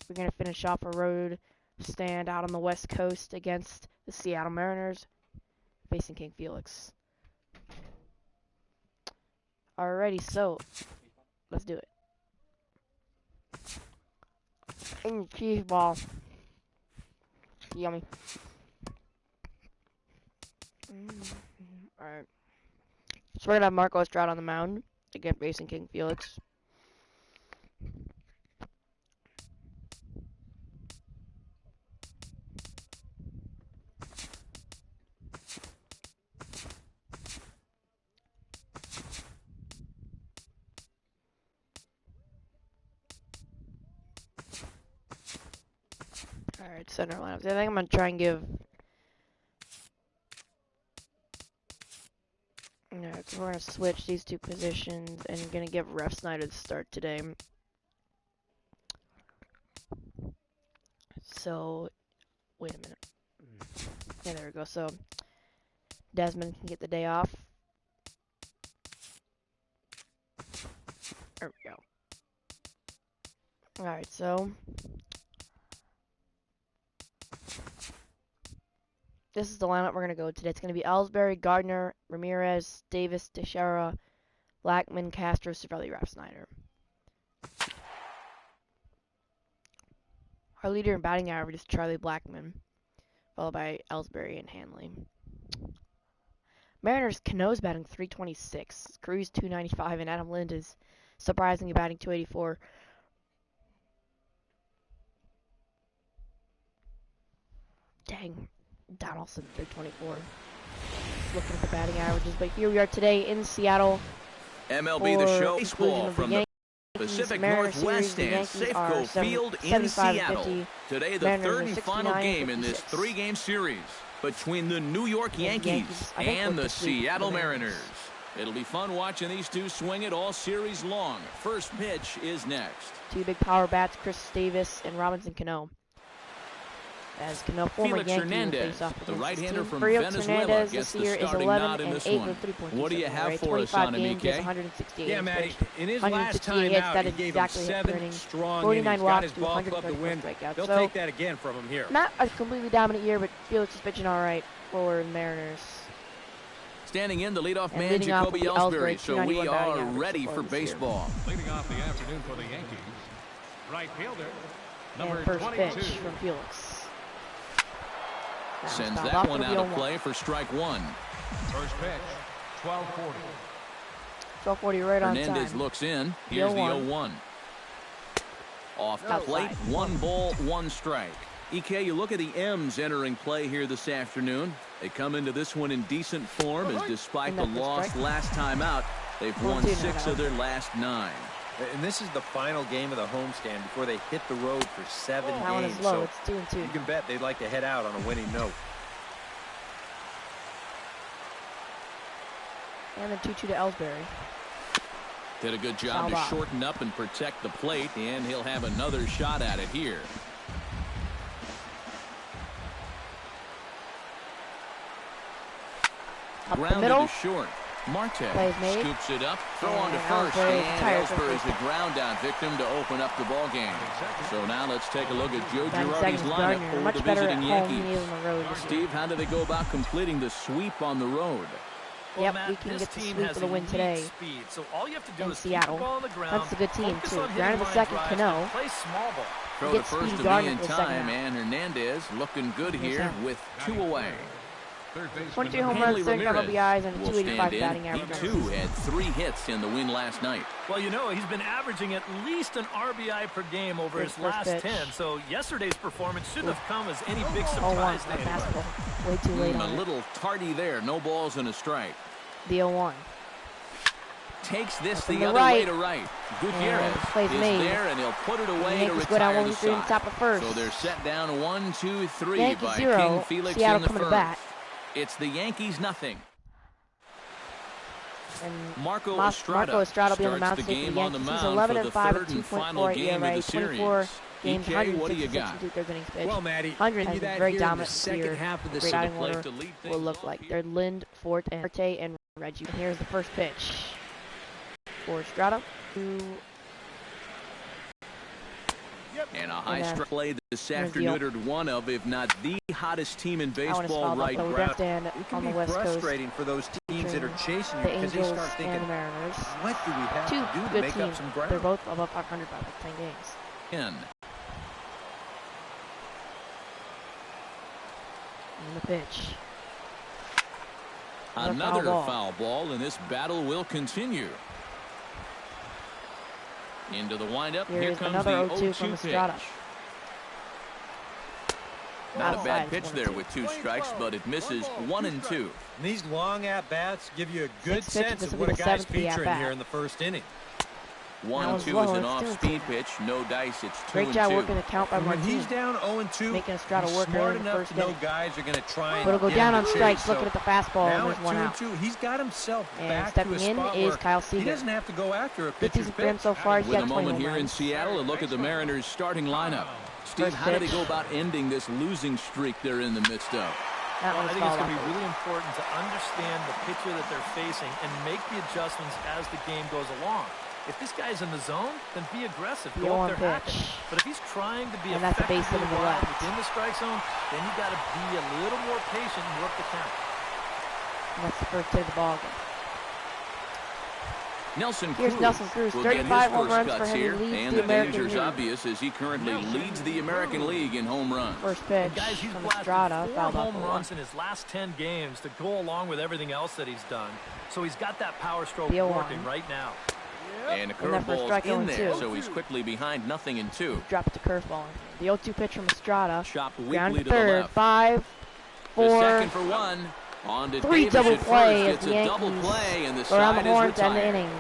we're going to finish off a road stand out on the West Coast against the Seattle Mariners, facing King Felix. Alrighty, so let's do it. And cheese ball. Yummy. Alright. So we're going to have Marco Estrada on the mound, again facing King Felix. Alright, center lineups. I think I'm going to try and give... Alright, so we're going to switch these two positions and I'm going to give Ref Snyder the start today. So, wait a minute. Yeah, there we go. So, Desmond can get the day off. There we go. Alright, so... This is the lineup we're going to go today. It's going to be Ellsbury, Gardner, Ramirez, Davis, Teixeira, Blackman, Castro, Cervelli, Ref Snyder. Our leader in batting average is Charlie Blackman, followed by Ellsbury and Hanley. Mariners, Cano's batting .326, Cruz .295, and Adam Lind is surprisingly batting .284. Dang. Donaldson, .324. Looking at the batting averages, but here we are today in Seattle. MLB The Show baseball from the Pacific Northwest and Safeco Field in Seattle. Today, the third and final game in this three-game series between the New York Yankees and the Seattle Mariners. It'll be fun watching these two swing it all series long. First pitch is next. Two big power bats, Chris Davis and Robinson Cano. As Cano, former FELIX Yankee, Hernandez, the right-hander from Venezuela, Hernandez gets this the year is starting 11 nod in and this 8 one. with 3.2. What do you have for us on him, EK? 168 yeah, Matty, in his last time out, he gave him 7 strong innings, got his ball club to win. They'll take that again from him here. Not a completely dominant year, but Felix is pitching all right for the Mariners. Standing in the leadoff man, Jacoby Ellsbury, so we are ready for baseball. Leading off the afternoon for the Yankees, right fielder, number first 22. pitch from Felix. Sends that one out of play for strike one. First pitch, 12:40. 12:40 right on time. Hernandez looks in. Here's the 0-1. Off the plate, 1 ball, 1 strike. EK, you look at the M's entering play here this afternoon. They come into this one in decent form, as despite the loss last time out, they've won 6 of their last 9. And this is the final game of the homestand before they hit the road for 7 games. That one is low. It's 2-2. You can bet they'd like to head out on a winning note. And then 2-2 to Ellsbury. Did a good job to shorten up and protect the plate, and he'll have another shot at it here. Up Grounded the middle. to short. Marte scoops it up, throw on to first, and Ellsbury's a ground out victim to open up the ball game. So now let's take a look at Joe Girardi's lineup for the visiting Yankees. Steve, how do they go about completing the sweep on the road? Well, yep, Matt, we can get the sweep for the win today so all you have to do in is Seattle. That's a good team, too. Grounded the second, Cano. Play small ball. Throw the first to be in time, and Hernandez looking good here with 2 away. 23 home runs, 35 RBIs, and a 285 batting average. He, too, had 3 hits in the win last night. Well, you know, he's been averaging at least an RBI per game over his last 10, so yesterday's performance shouldn't have come as any big surprise to anyone. Way too late on a little tardy there. No balls and a strike. The 0-1. Takes this the other way to right. Gutierrez is there, and he'll put it away to retire the side. So they're set down 1-2-3 by King Felix in the first. It's the Yankees nothing. And Marco Estrada will be on the mound starts the game for on the mound He's 11 for and the 5 third and final game of the series. 24 games, EK, what do you got? Well, Matty, 100 has been very dominant second half of the batting order will look like. They're Lind, Fort, and Marte, and Reggie. And here's the first pitch for Estrada. And a high strike play this afternoon, one of, if not the hottest team in baseball right now. It can be frustrating for those teams that are chasing you because they start thinking, what do we have to do to make up some ground? They're both above 500 by like 10 games. And the pitch. Another foul ball, and this battle will continue. Into the windup. Here comes the 0-2 from Estrada. Not a bad pitch there with 2 strikes, but it misses 1 and 2. And these long at-bats give you a good sense of what a guy's featuring here in the first inning. 1-2 is an off-speed pitch. No dice. It's 2 and 2. Great job working the count by Martin. When he's down 0-2, making Estrada work smart enough to know guys are going to try and but it'll go down on strikes. So looking at the fastball, now and there's 1 out. 2-2, he's got himself and back stepping to a spot in is where Kyle Seager. he doesn't have to go after a Good pitcher's season for him so far. He's With got a 20 moment here in runs. Seattle, a look at the Mariners' starting lineup. Steve, how do they go about ending this losing streak they're in the midst of? Well, I think it's going to be really important to understand the pitcher that they're facing and make the adjustments as the game goes along. If this guy's in the zone, then be aggressive. Go up there, hack it. But if he's trying to be effectively within the strike zone, then you got to be a little more patient and work the count. And that's the first hit of the ball game. Here's Nelson Cruz, 35 home runs for him. He leads the American League. Obvious as he currently leads the American League in home runs. First pitch guys, he's from Estrada. 4 home runs in his last 10 games to go along with everything else that he's done. So he's got that power stroke working right now. And a curveball's in there, so he's quickly behind 0-2. Dropped the curveball. The 0-2 pitch from Estrada. Chopped Ground weakly to to third. the left. 5, 4. The second for 1. On to 3 Davis double at play first. as It's the a Yankees double play, and the go around the side horn is to end the retired. inning.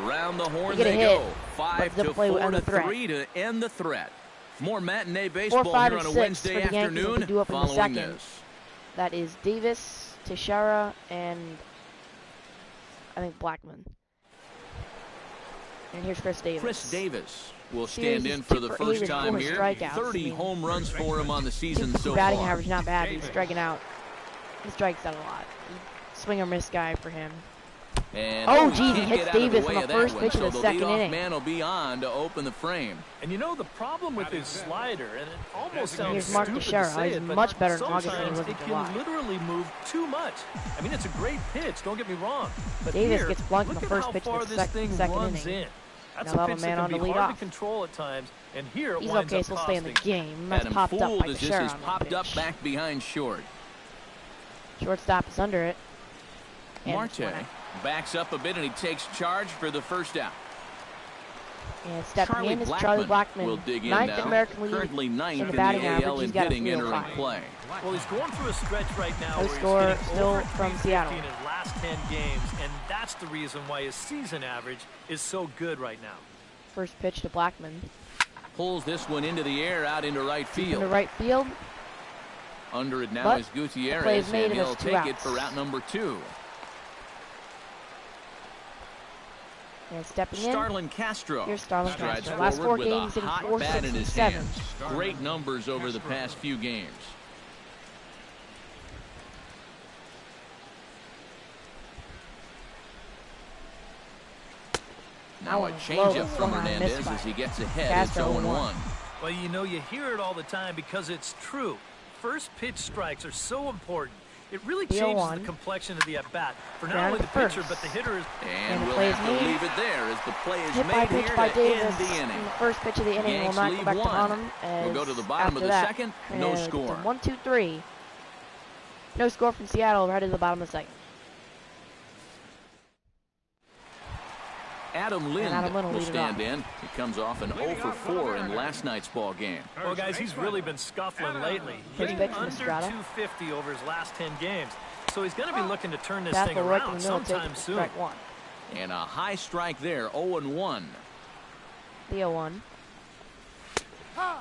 Around the horn They they hit. go. 5-4 to end the threat. More matinee baseball 4, 5, here on a and 6 Wednesday for the Yankees afternoon. to do up in the Following second. this, That is Davis, Teixeira, and I think Blackman. And here's Chris Davis. Chris Davis will stand in for the first time here. 30 home runs for him on the season so far. Batting average not bad. He's striking out. He strikes out a lot. Swing or miss guy for him. And geez, he hits Davis on the first pitch of the second inning. Man will be on to open the frame. And you know the problem with his slider, and it almost sounds here's Mark stupid Teixeira. to say He's it, but much better in August than he sometimes was in it July. can literally move too much. I mean, it's a great pitch. Don't get me wrong. But Davis here, gets blunked in look the at first how pitch far of the this thing second runs inning. in. That's Now a they'll pitch have a man that on can to be lead hard off. to control at times, and here it He's winds okay, up so stay in the costing. game. That's Adam popped up fooled by as this Teixeira is on that popped up pitch. back behind short. Shortstop is under it. And Marte backs up a bit and he takes charge for the first out. And stepping in is Charlie Blackman, will dig in 9th now. American League Currently 9th in in the the batting AL average. in He's got a hitting, entering 305. play. Well, he's going through a stretch right now No where score, he's hitting still over from 350 Seattle. in his last 10 games, and that's the reason why his season average is so good right now. First pitch to Blackman. Pulls this one into the air, out into right field. Into right field. Under it now But is the play Gutierrez, is made and and he'll it's 2 take it outs. for out number 2. And stepping in. Starlin Castro. Here's Starlin strides Castro. Last 4 forward with a games, hitting hot bat in his 467. hands. Great numbers over the past few games. Now a changeup from Hernandez as he gets ahead. It's 0-1. Well, you know, you hear it all the time because it's true. First pitch strikes are so important. It really changes the complexion of the at-bat for not only the pitcher, but the hitter. And we'll have to leave it there as the play is made here to end the inning. In the first pitch of the inning will not go back to Bonham. We'll go to the bottom of the second. No score. 1, 2, 3. No score from Seattle. Right to the bottom of the second. Adam Lind will stand in. He comes off an 0 for 4 in last night's ball game. Well, guys, he's really been scuffling lately. Hitting under 250 over his last 10 games. So he's going to be looking to turn this thing around sometime soon. And a high strike there, 0-1. The 0-1.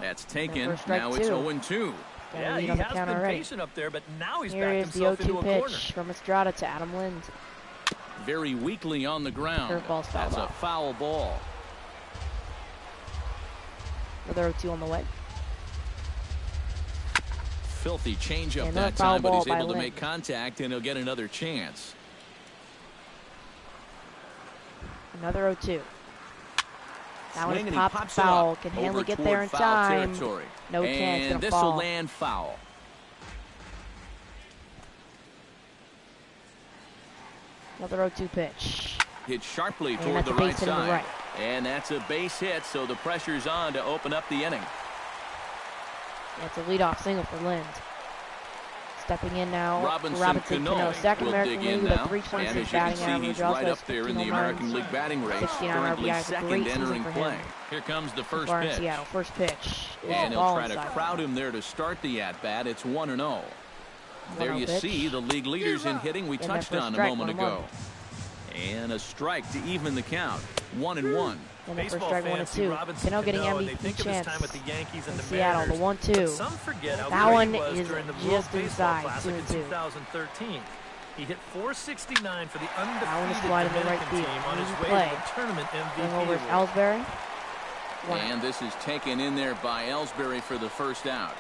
That's taken. Now it's 0-2. Yeah, he has been patient up there, but now he's backed himself into a corner. Here is the 0-2 pitch from Estrada to Adam Lind. Very weakly on the ground. That's a foul ball. Another 0-2 on the way. Filthy changeup that time, but he's able to make contact, and he'll get another chance. Another 0-2. That one is popped foul. Can Hanley get there in time? No chance. And this will land foul. Another 0-2 pitch. Hit sharply toward the right side. And that's a base hit, so the pressure's on to open up the inning. That's a leadoff single for Lind. Stepping in now, Robinson Cano, second American League with a 326 batting average. He's right up there in the American League batting race. Currently second entering play. Here comes the first pitch. Seattle, first pitch. And he'll try to crowd him there to start the at-bat. It's 1-0. There you see the league leaders in hitting we touched on a moment ago. And a strike to even the count. 1-1. And the first strike, 1-2. Cano getting MVP chance in Seattle, the 1-2. That one is just inside, 2-2. 2013. He hit .469 for the undefeated right team on his way to the tournament MVP. Over Ellsbury. And this is taken in there by Ellsbury for the first out.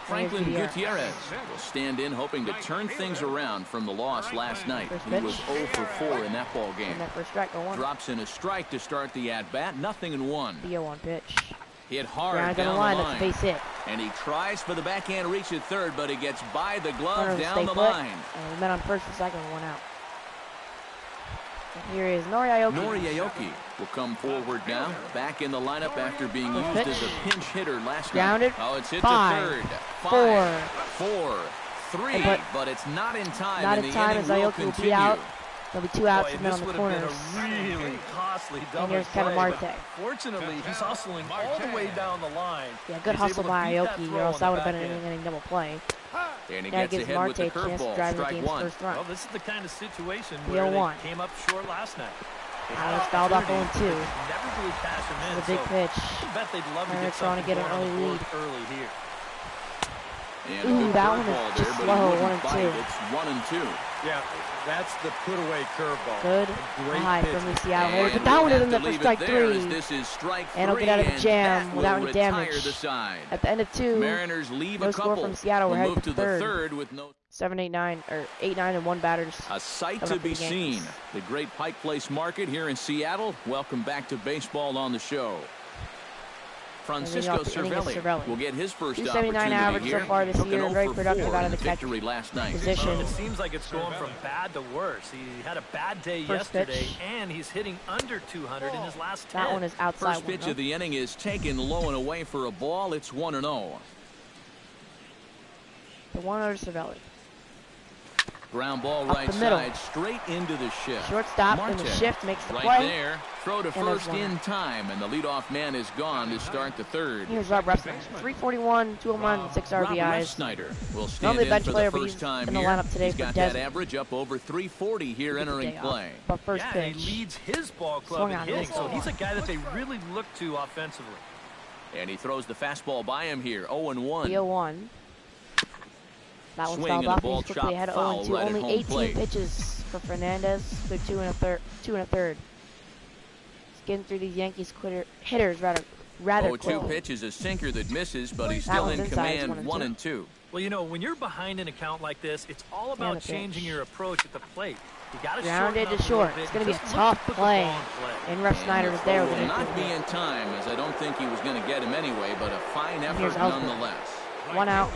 Franklin Gutierrez will stand in, hoping to turn things around from the loss last night. He was 0 for 4 in that ball game. Drops in a strike to start the at-bat. 0-1. The 0-1 pitch. Hit hard down the line. That's a base hit. And he tries for the backhand reach at third, but he gets by the glove down the line. And we met on first and second, 1 out. And here is Nori Aoki. Nori Aoki will come forward now, back in the lineup after being used as a pinch hitter last night. Oh, it's hit Five, to third. 4, 3, but it's not in time. Not in time, as Aoki will be out. There'll be 2 outs and men on the corners. Really costly double and here's Kevin Marte. Fortunately, he's hustling all the way down the line. Yeah, good hustle by Aoki, or else that would have been an inning double play. And he that gets gives ahead Marte with the a chance to curveball. drive the Strike game's 1. first run. Well, this is the kind of situation where they came up short last night. That was fouled off 0-2. Never really cash him in. It's a big pitch. I bet they'd love to they're get trying to get an early lead. Early here. And that one is just slow, 1-2. It's 1-2. Yeah, that's the put-away curveball. Good high from the Seattle Mariners, but that one is in there for strike 3. This is strike 3, and he'll get out of the jam without any damage. The At the end of 2, Mariners leave no a couple. score from Seattle. We're headed to the third with no 7, 8, 9, or 8, 9, and 1 batters. A sight to be seen. The great Pike Place Market here in Seattle. Welcome back to baseball on the show. Francisco Cervelli will get his first opportunity average here. so far this year. Very productive out of the catcher last night. position. It seems like it's going from bad to worse. He had a bad day yesterday, and he's hitting under 200 in his last 10. That one is outside. First pitch of the inning is taken low and away for a ball. It's 1-0. The 1-0 Cervelli. Ground ball right side, straight into the shift. Shortstop in the shift makes the play. Right there, throw to first in time, and the leadoff man is gone to start the third. Here's Rob Refsnyder, 341, 209, 6 RBIs. Rob Refsnyder will stand in for the first time in the lineup today. He's got that average up over 340 here entering play. But first pitch. He leads his ball club in hitting, so he's a guy that they really look to offensively. And he throws the fastball by him here, 0-1. The 0-1. That one's fouled off. He's quickly ahead of 0-2. Only 18 pitches for Hernandez. They're 2 1/3. Getting through these Yankees hitters rather 0-2 pitch is a sinker that misses, but he's still in command. 1-2. Well, you know, when you're behind an account like this, it's all about changing your approach at the plate. You got to grounded to short. It's going to be a tough play. And Refsnyder was there. Will not be in time, as I don't think he was going to get him anyway, but a fine effort nonetheless. 1 out.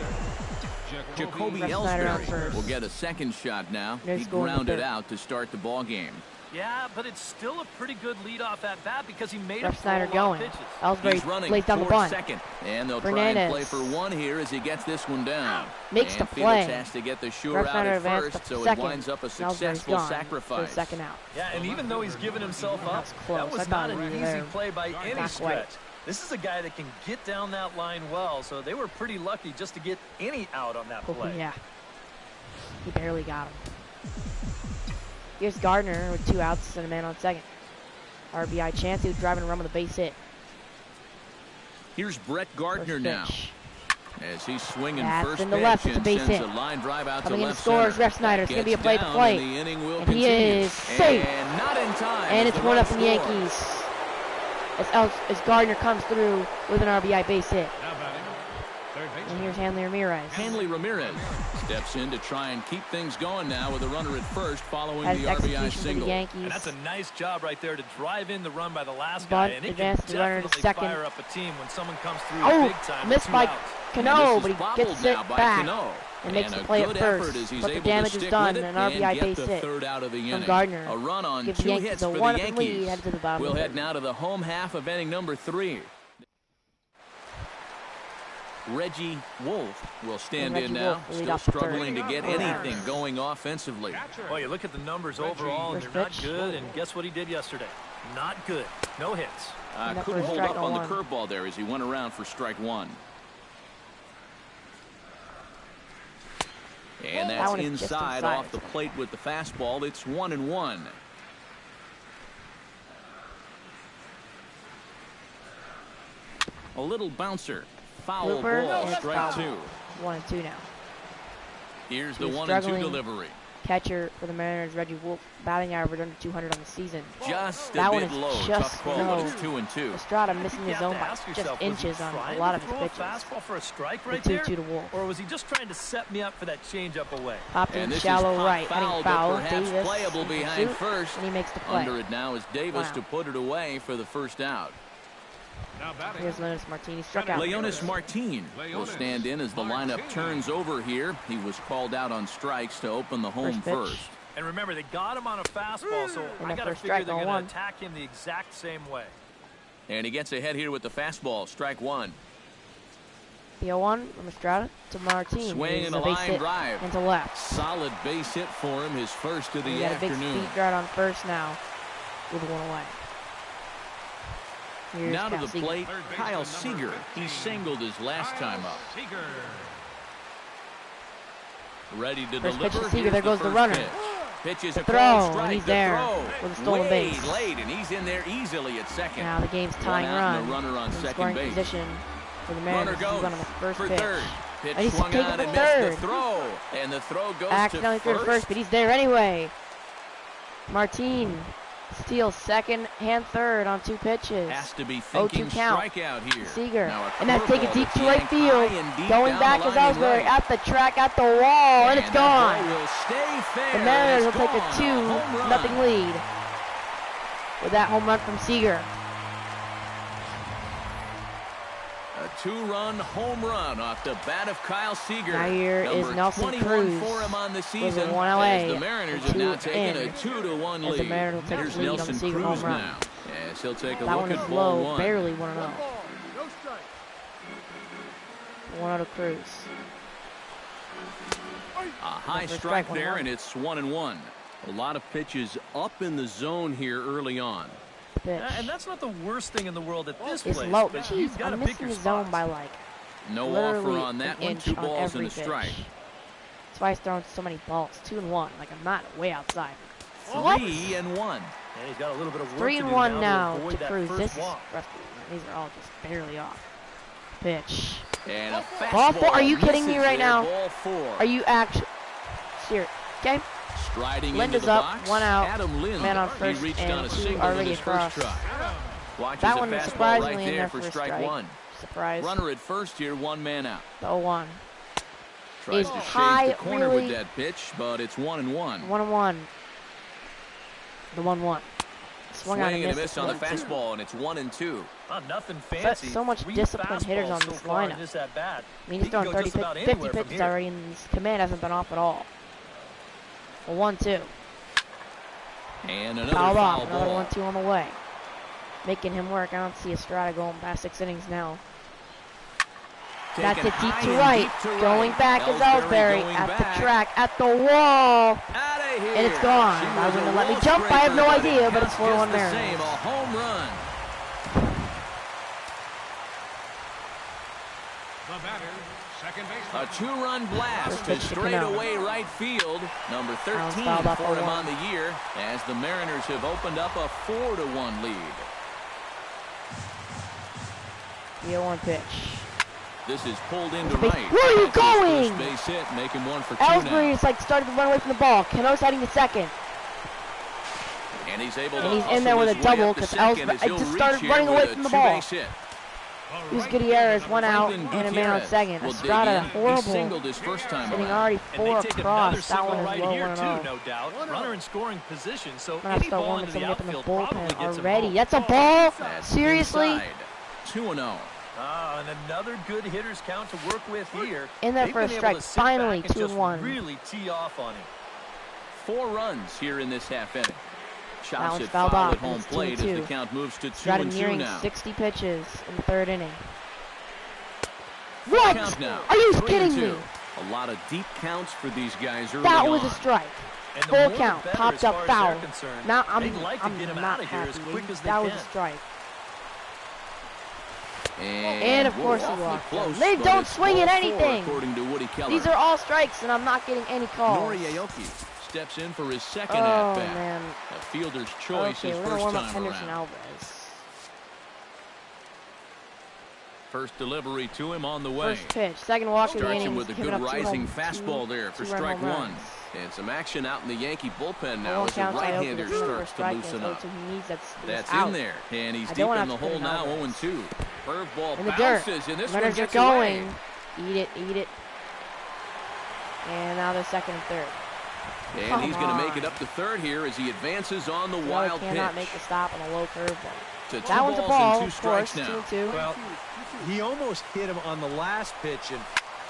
Jacoby Ellsbury will get a second shot now. He grounded out to start the ball game. Yeah, but it's still a pretty good leadoff at bat because he made Refsnyder it going. Ellsbury plays down the bunt. Second, and they'll try and play for 1 here as he gets this one down. Makes the play. FELIX has to get the sure out at first, so it winds up a successful sacrifice. Second out. Yeah, and even though he's given himself up, that was not an easy play by any stretch. This is a guy that can get down that line well, so they were pretty lucky just to get any out on that play. Yeah. He barely got him. Here's Gardner with 2 outs and a man on second. RBI chance. He was driving a run with a base hit. Here's Brett Gardner now. As he's swinging first in the left, it's a base hit. Line drive out coming to in left scores, Refsnyder. It's going to be a play to play. And he is safe. And not in time. And it's 1-0 from the Yankees. As Gardner comes through with an RBI base hit. And here's Hanley Ramirez. Hanley Ramirez steps in to try and keep things going now with a runner at first following the RBI single. And that's a nice job right there to drive in the run by the last guy. And it can definitely fire up a team when someone comes through big time. Missed by Cano, but he gets it back and makes the play at first. But the damage is done, and an RBI base hit from Gardner. A run on gives the Yankees a 1-0 lead, headed to the bottom. We'll head now to the home half of inning number 3. Reggie Wolf will stand in now, still struggling to get anything going offensively. Well, you look at the numbers overall, and they're not good, and guess what he did yesterday? Not good. No hits. Couldn't hold up on the curveball there as he went around for strike 1. And that's inside off the plate with the fastball. It's 1-1. A little bouncer. Foul ball, strike 2. 1-2 now. Here's the 1-2 delivery. Catcher for the Mariners, Reggie Wolf, batting average under 200 on the season. Just that a one bit is low. Just tough call, but it's 2-2. Estrada missing his zone by just inches on a lot of his pitches. Fastball for a strike right there? 2-2 to Wolf. Or was he just trying to set me up for that changeup away? Popped in shallow right, heading foul. Perhaps Davis playable behind first. And he makes the play. Under it now is Davis to put it away for the first out. Here's Leonis Martin. He struck out. Leonis Martin will stand in as the lineup turns over here. He was called out on strikes to open the home first. And remember, they got him on a fastball, so I got to figure they're going to attack him the exact same way. And he gets ahead here with the fastball, strike 1. The 0-1 from Estrada to Martin. Swing and a line drive. Into left. Solid base hit for him, his first of the afternoon. Got a big speed dart on first now with 1 away. Here's now to the plate, Kyle Seager. He singled his last time up. Ready to first deliver. Pitch to Seager. There goes the runner. Pitches the a throw, and he's there with a stolen base. Late, and he's in there easily at second. Now the game's tying run. Runner on second scoring base. Position for the Mariners. Runner goes on the first for pitch. Third. Pitch and he's swung taking on the and third. missed the throw, and the throw goes accidentally to first, but he's there anyway. Martin steals second and third on 2 pitches. Has to be thinking strikeout here. Seager, and that's taken deep to right field. Going back is Ellsbury at the track, at the wall, and it's gone. The Mariners will take a 2-0 lead with that home run from Seager. A 2-run home run off the bat of Kyle Seager. Now here is Nelson Cruz for him on the season. With 1 away. The Mariners have now taken a 2-1 lead. The Mariners will take Here's the lead Nelson on the Seager Cruz home run. now. Yes, he'll take a that look one at is ball low, 1. barely 1-0. 1-0 Cruz. A high strike there, and it's 1-1. A lot of pitches up in the zone here early on. And that's not the worst thing in the world at this place. It's low. Jeez, I'm missing the zone by like no offer on that one. 2 balls and a strike. That's why he's throwing so many balls. 2-1. Like I'm not way outside. 3-1. And he's got a little bit of work 3-1 now to Cruz. These are all just barely off. Pitch. And a ball 4. Are you kidding me right now? Ball 4. Are you actually serious? Okay. Striding Lind into is the up, box. 1 out. Adam Lind. Man on first, he reached and on a 2 single already across. That one was surprisingly right in there for for strike 1. Surprise. Runner at first here, 1 man out. The 0-1. Tries to shade the corner with that pitch, but it's 1-1. 1-1. The 1-1. Swing and a miss on the fastball, and it's 1-2. Nothing fancy. So much disciplined hitters on this lineup. I mean, he's throwing 50 pitches already, and his command hasn't been off at all. A 1-2. And another foul ball. Another 1-2 on the way. Making him work. I don't see Estrada going past 6 innings now. That's it deep to right. Going back is Ellsbury at the track, at the wall. And it's gone. I wouldn't have let me jump. I have no idea, but it's 4-1 Mariners. A home run. A 2-run blast to straightaway right field. Number 13 for him on the year as the Mariners have opened up a 4-1 lead. The 0-1 pitch. This is pulled into right. Where are you going? Base hit, making 1 for 2 Ellsbury now. is like started to run away from the ball. Cano's heading to second. And he's able to in there with a double because Ellsbury just started running away from the ball. Luis Gutierrez, 1 out, and a man on second. Estrada, horrible. Singled his first time sitting around. already 4 across. That one is right low, here 1-0. too, no doubt. Runner in scoring position, so I'm gonna have to any start ball warming into the somebody up in the outfield probably bullpen gets him already. home. That's a ball? That's Seriously? inside. 2-0. And another good hitter's count to work with here. In there They've for a been able strike. to sit Finally, back and 2-1. just really tee off on him. 4 runs here in this half inning. Chops one's it fouled foul off, at home and it's plate 2-2. as the count moves to 2-2 Estrada nearing now. 60 pitches in the 3rd inning. Full What? count now. Are you 3-2. kidding me? A lot of deep counts for these guys early That was on. a strike. And the Full more the count. better Popped as up far as foul. they're concerned. Now They'd like to get him not out of here happy. as quick as they That can. was a strike. And of course he awfully walked close, him. They but don't it's swing at ball 4 anything. according to Woody Keller. These are all strikes, and I'm not getting any calls. Noriaoki steps in for his second Oh, at-bat. man. A fielder's choice Okay, his we're going to first warm up time Henderson around. Alvarez. First delivery to him on the way. First pitch. Second walk of the Starts inning. him with a Giving good up rising fastball there for 2-run strike home 1. runs. And some action out in the Yankee bullpen No now one as the counts. I open right-hander the starts to strike, loosen and up. so he needs That's out. in there, and he's I deep don't in have the to put hole him now, Alvarez. 0-2. Curveball In the dirt. bounces, and this one Runners are gets going. away. Eat it, eat it. And now they're second and third. And he's going to make it up to third here as he advances on the wild pitch. Cannot make the stop on a low curveball. To 2 That one's a balls ball, and 2 of strikes course, now. 2-2. Well, he almost hit him on the last pitch, and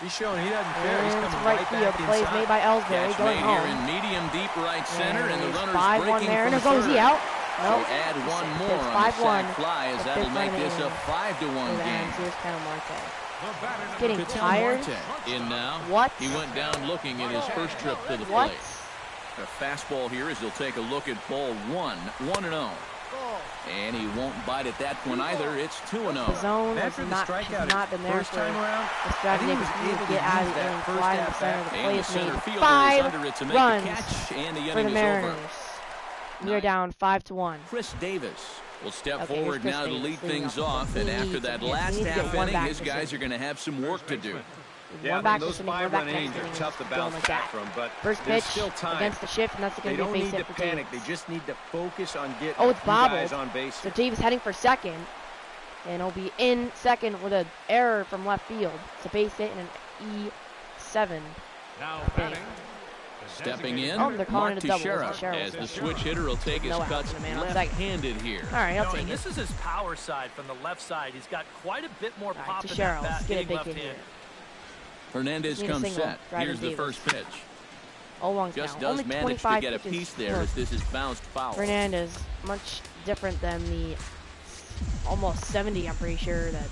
he's showing he doesn't care. He's And coming to right right field. back The play is inside. made by Ellsbury Catch going made here home. in medium deep right center, and the there's runner's 5-1 breaking there. from And is he third. out? So Nope. add one It's more on the 5-1. sac fly as The that'll fifth make inning. this a 5-1 And game. here's Ketel Marte. The batter number Getting 2. tired. Marte in now. What? He went down looking in his first trip to the What? plate. A fastball here as he'll take a look at ball 1, 1-0. And he won't bite at that one either. It's 2-0. The zone has After the not strikeout been there first for time around, the strategy I think he was to able to get out of use the that inning, first fly to the at-bat. center. The play And the is center made. fielder is 5 under it to make runs the catch, and the for the inning is Mariners. over. We are down 5-1. Chris Davis will step Okay, forward here's now Chris to lead Davis leading things off. off. He And needs after to that get- last he needs to half get one inning, back his this guys inning. are going to have some work to do. Yeah, One back those this inning, one 5-run back innings next are inning. tough to Going bounce like back that. from, but First there's pitch still time. against the shift, and that's They going to don't be a base need hit to for panic. Davis. They just need to focus on getting Oh, it's a few guys bobbled. on base. So Davis heading for second, and he'll be in second with an error from left field. It's a base hit and an E7. Now Okay. batting. Stepping in, Oh, they're calling Mark it a double. Teixeira, Teixeira. as the switch hitter will take his No outs cuts and a man on second. left-handed here. All right, I'll take And it. this is his power side from the left side. He's got quite a bit more All right, pop in Teixeira, that let's bat get a hitting big hit here. left-handed. Hernandez Need a comes single, set. driving Here's the Davis. first pitch. Oh, long Just count. does Only manage to 25 get a pitches. piece there Look, as this is bounced foul. Hernandez, much different than the almost 70, I'm pretty sure, that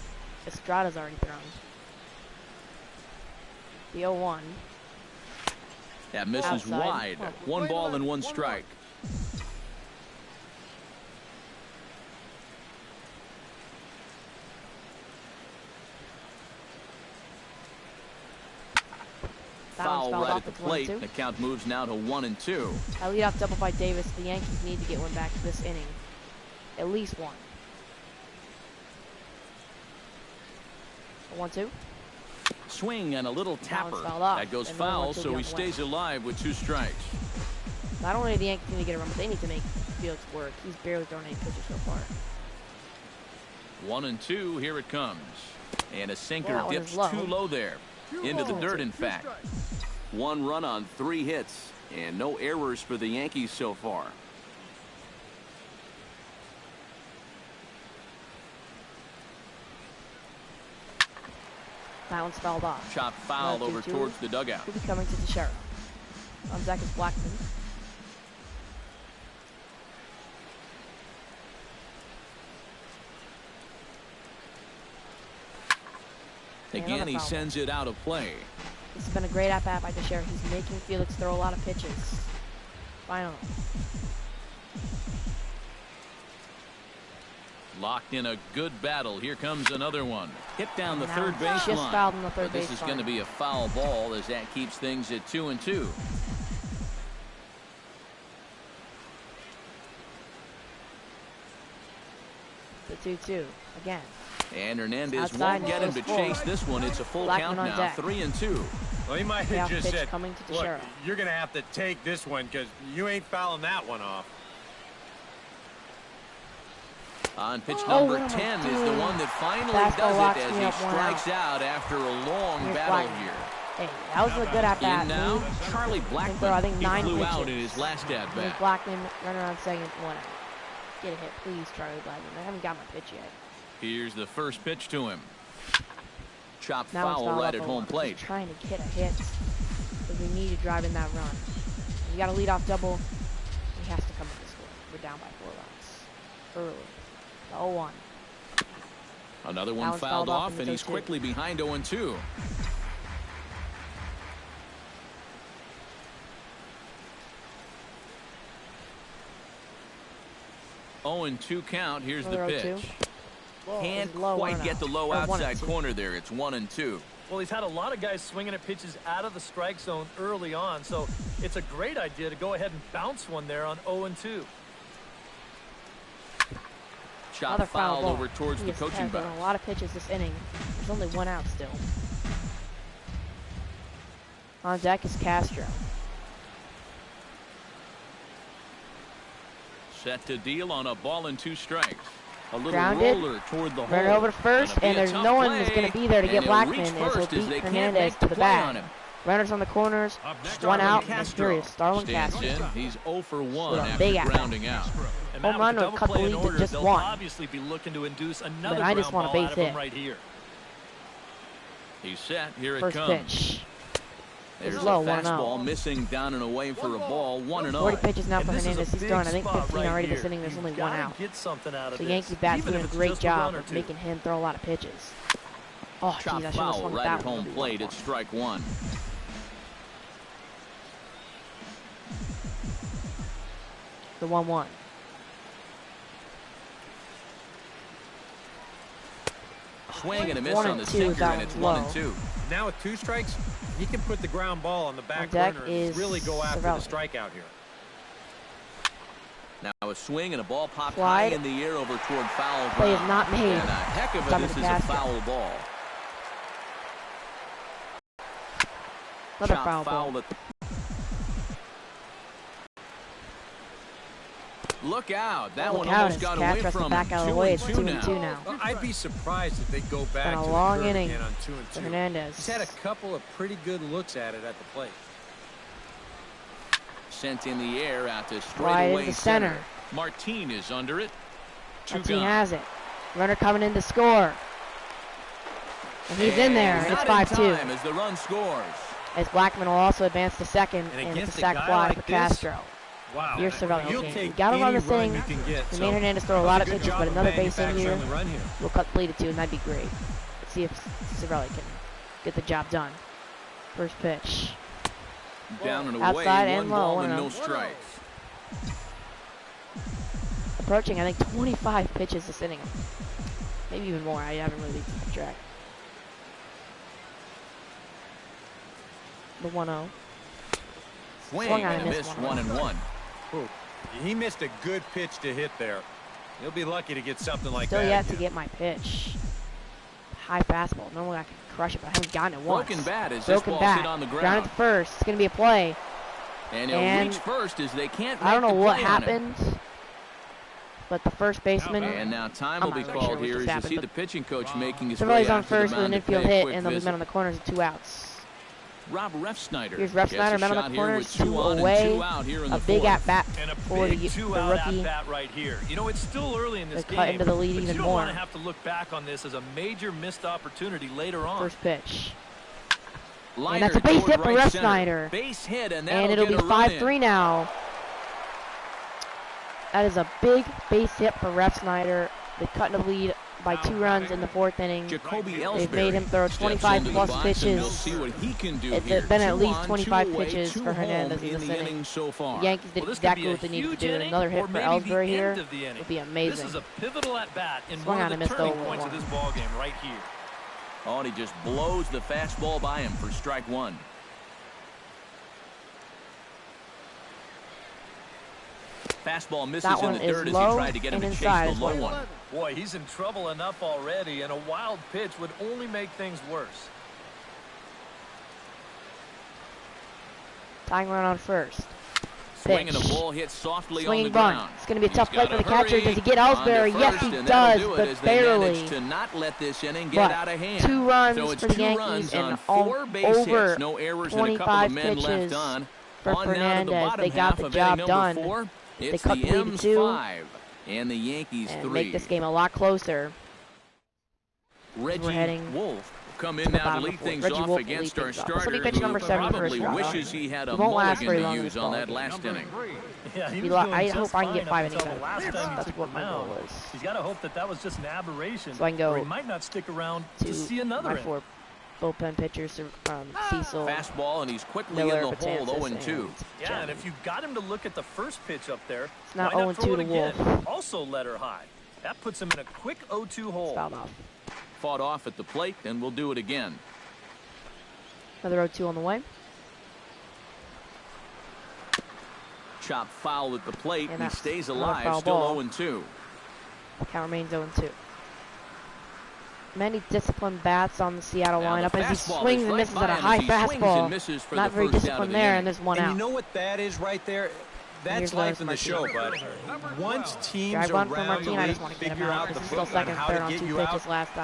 Estrada's already thrown. The 0-1. That misses Outside. wide. 1 ball and 1 strike. That one's Foul fouled right off. at the It's plate. 1-2. The count moves now to 1-2. A leadoff double by Davis. The Yankees need to get one back this inning. At least one. 1-2. Swing and a little tapper. fouled off. That goes And no one foul, will so be he on the stays alive with 2 strikes. Not only do the Yankees need to get a run, but they need to make Felix work. He's barely thrown any pitches so far. 1-2. Here it comes. And a sinker That one dips is low. too low there. Into the dirt, in fact. 1 run on 3 hits. And no errors for the Yankees so far. That one's fouled off. Chop foul over 2-2. towards the dugout. He'll be coming to Teixeira. On Zach is Blackman. Again, he foul. sends it out of play. This has been a great at-bat by Teixeira. He's making Felix throw a lot of pitches. Finally. Locked in a good battle. Here comes another one. Hit down the Now third just base line. fouled in the third But this base is going to line. be a foul ball as that keeps things at 2-2. The 2-2 again. And Hernandez Outside won't get him and to goes chase forward. this one. It's a full Blackman count on now. deck. 3-2. Well, he might Payoff have just pitch said, coming to look, Teixeira. you're going to have to take this one because you ain't fouling that one off. On pitch number 10 is the one that finally does it as he strikes out after a long battle here. Hey, that was a good at-bat. Now, Charlie Blackmon, I think 9 flew pitches. out in his last at-bat. Blackmon, runner on second, 1 out. Get a hit, please, Charlie Blackmon. I haven't got my pitch yet. Here's the first pitch to him. Chopped now foul right at home plate. He's trying to get a hit because we need to drive in that run. You got a leadoff double. He has to come up to score. We're down by 4 runs early. 0-1. Another one fouled off, and he's quickly behind 0-2. Oh, and 2 count. Here's the pitch. Can't quite get the low outside corner there. It's 1-2. Well, he's had a lot of guys swinging at pitches out of the strike zone early on, so it's a great idea to go ahead and bounce one there on 0-2. Chop foul over towards the coaching box. A lot of pitches this inning. There's only 1 out still. On deck is Castro. Set to deal on a ball and 2 strikes. A little grounded, roller toward the hole. Run over to first, and there's no one that's going to be there to get Blackmon, and so beat Hernandez to the bag. Runners on the corners, 1 out, and furious. Starlin Castro. He's 0 for 1 after grounding out. Home run would cut the lead to just 1. Obviously be looking to induce another but I just want a base hit. Right here. He's set. Here it first comes. Pitch. There's a fastball missing down and away for a ball. 1-0. 40 pitches now for Hernandez. He's throwing, I think, 15 already this inning. There's only 1 out. So Yankee bats doing a great job of making him throw a lot of pitches. Oh, geez, I should have swung right that at home plate. It's strike 1. The 1-1. Swing and a miss on the sinker, and it's 1-2. Now with 2 strikes, he can put the ground ball on the back burner and really go after the strikeout here. Now a swing and a ball popped high in the air over toward foul ground. Play is not made. And a heck of a, this is a foul ball. Another foul ball. Look out. That one almost got away from him. Back out of the way. It's 2-2 now. Well, I'd be surprised if they go back to the long inning again on 2-2. Hernandez. He's had a couple of pretty good looks at it at the plate. Sent in the air out to straightaway center. Martin is under it. Martin has it. Runner coming in to score. And he's in there. And it's 5-2. As the run scores. As Blackmon will also advance to second, and it's a sac fly for Castro. Wow. Here's Cervelli. Okay. You got to run this thing. We made Hernandez throw a lot of pitches, but another base in here will cut plate to 2, and that'd be great. Let's see if Cervelli can get the job done. First pitch. Down and away, outside and low, and no strikes. Approaching, I think, 25 pitches this inning. Maybe even more. I haven't really kept track. The 1-0. Swing and a miss, 1-1. Ooh, he missed a good pitch to hit there. He'll be lucky to get something like that. Still yet to get my pitch. High fastball. Normally I can crush it, but I haven't gotten it once. Broken bat as this ball hit on the ground. Grounded to first. It's going to be a play. And he'll reach first as they can't make I don't know the what play happened, but the first baseman. And now time will be called here as you see the pitching coach making his way Cervelli's on out to the first with an mound to infield pay a hit, quick and they'll be visit. men on the corners with 2 outs. Rob Refsnyder. Here's Refsnyder, men on the corners, 2 away. A big at-bat for the rookie. Right here. You know, it's still early in this game, cut into the lead but even you don't more. want to have to look back on this as a major missed opportunity later on. First pitch. Liner And that's a base hit for right Refsnyder. Base hit, and it'll be 5-3 now. That is a big base hit for Refsnyder. They cut into the lead by 2 runs in the 4th inning. They've made him throw 25+ pitches. We'll see what he can do it's here. been at least 2 25 away, pitches for Hernandez in this inning. So far. The Yankees did exactly what they needed to do. Another hit for Ellsbury here would be amazing. This is a pivotal at bat in Swung one on of and the missed turning points of this ball game right here. Oh, and he just blows the fastball by him for strike 1. Fastball misses in the dirt as he tried to get him to chase the low one. Boy, he's in trouble enough already, and a wild pitch would only make things worse. Tying run on first. Swinging a ball hit softly Swinging on the run. ground. It's going to be a tough play for the catcher. Does he get Ellsbury? Yes, he does, but barely. To not let this inning get out of hand. 2 runs so it's for the 2 Yankees runs and on 4 base over hits. No errors and a couple of men left on. For On now to the Hernandez. bottom They got half the of job inning done. number 4. They It's cut the the lead to M's 2 5 and the Yankees and 3. make this game a lot closer. Reggie Wolf come in now to lead things off against our starter, who probably wishes he had a mulligan to use on that last inning. Yeah, I hope I can get 5 innings out of this. That's what my goal is. He's got to hope that was just an aberration. So I can go. He might not stick around to see another. My 4 bullpen pitchers, Cecil, fastball, and he's quickly Miller, in the hole, 0-2. Yeah, and if you got him to look at the first pitch up there, it's not why not 0-2 throw to it Wolf. again? Also let her high. That puts him in a quick 0-2 hole. Fouled off. Fought off at the plate, and we'll do it again. Another 0-2 on the way. Chop foul at the plate, and he stays another alive, foul still ball. 0-2. The count remains 0-2. Many disciplined bats on the Seattle lineup as he swings and misses at a high fastball. Not very disciplined there, and there's 1 out. And you know what that is right there? That's life in the show, bud. Once teams around the league figure out the book on how to get you out,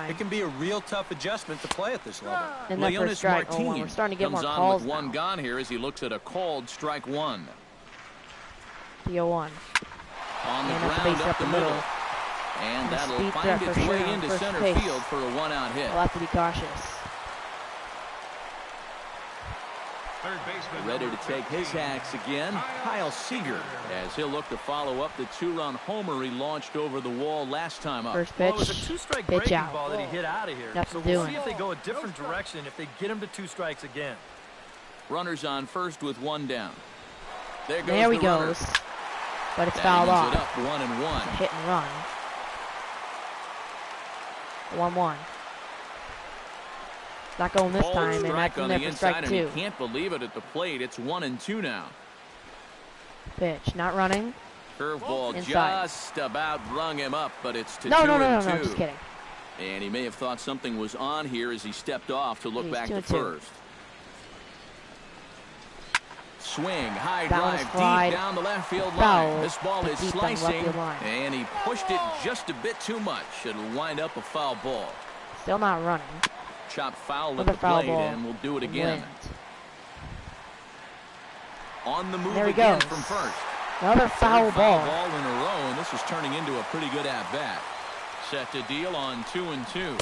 it can be a real tough adjustment to play at this level. And that first strike, we're starting to get more calls comes on with 1 gone here as he looks at a called strike 1. The 0-1. On the ground up the middle. And that'll find its way into center field for a 1-out hit. We'll have to be cautious. Ready to take his hacks again, Kyle Seager, as he'll look to follow up the 2-run homer he launched over the wall last time up. First pitch, well, it was a 2-strike pitch breaking out. ball that he hit out of here. Nothing so we'll doing. see if they go a different direction if they get him to 2 strikes again. Runners on first with 1 down. There goes there he the runner. goes. But it's fouled off. It up 1-1. It's a hit and run. 1-1. Not going this time, and that's in there for strike 2. He can't believe it at the plate. It's 1-2 now. Pitch, not running. Curveball Inside. just about rung him up, but it's to 2-2. No, just kidding. And he may have thought something was on here as he stepped off to look back to 2-2. first. Swing, high That drive, deep down the left field Foul. line. This ball is Deep down the left slicing, field line. and he pushed it just a bit too much. It'll wind up a foul ball. Still not running. Chop foul Another at the foul plate, ball. and we'll do it again. Went. On the move There he again goes. from first. Another foul ball. Foul ball in a row, and this is turning into a pretty good at-bat. Set to deal on 2-2.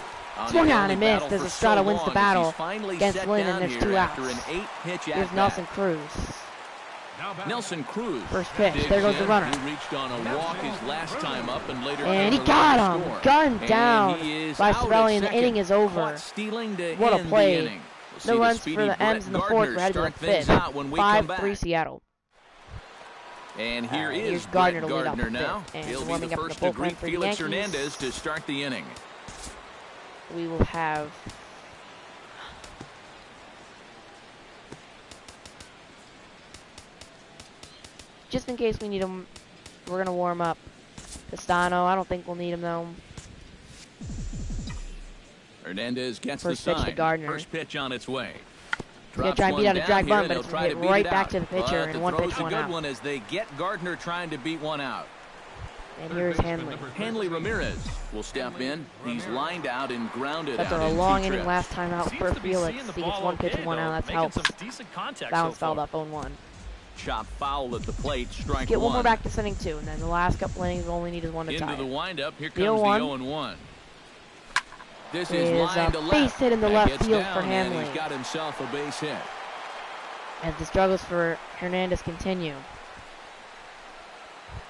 Swung on and missed as Estrada wins the battle against Lynn, and there's 2 outs. After an 8-pitch Here's Nelson Cruz. Nelson Cruz. First pitch. There goes the runner. He reached on a walk his last time up and later. And he got him. Gunned down by Sorelli, and the inning is over. What a play. No runs for the M's in the 4th. We're headed to the 5th. 5-3 Seattle. And here's Gardner Brett to lead off Gardner the now. 5th. And He'll be warming the up in first the to greet bullpen for the Felix Yankees. Hernandez to start the inning. We will have just in case we need him, we're going to warm up Castano. I don't think we'll need him, though. Hernandez gets First the pitch to sign. Gardner. First pitch on its way. He's going to try and beat out a drag bunt, but it's going to hit right back to the pitcher, and 1 pitch, 1 out. out. One as they get Gardner trying to beat 1 out. And here's Hanley. Hanley Ramirez will step in. He's lined out and grounded After out a long in 2 inning trips. last time out for Felix. He gets 1 pitch and 1 out. That's helps. Balance fouled up 0-1. Chop foul at the plate, strike Get 1. one more back this inning, too, and then the last couple innings we only need is 1 to tie. Into the windup, here comes The the 0-1. 0-1. This is is line to a left. base hit in the That left gets field down, for and Hanley. He's got himself a base hit. As the struggles for Hernandez continue.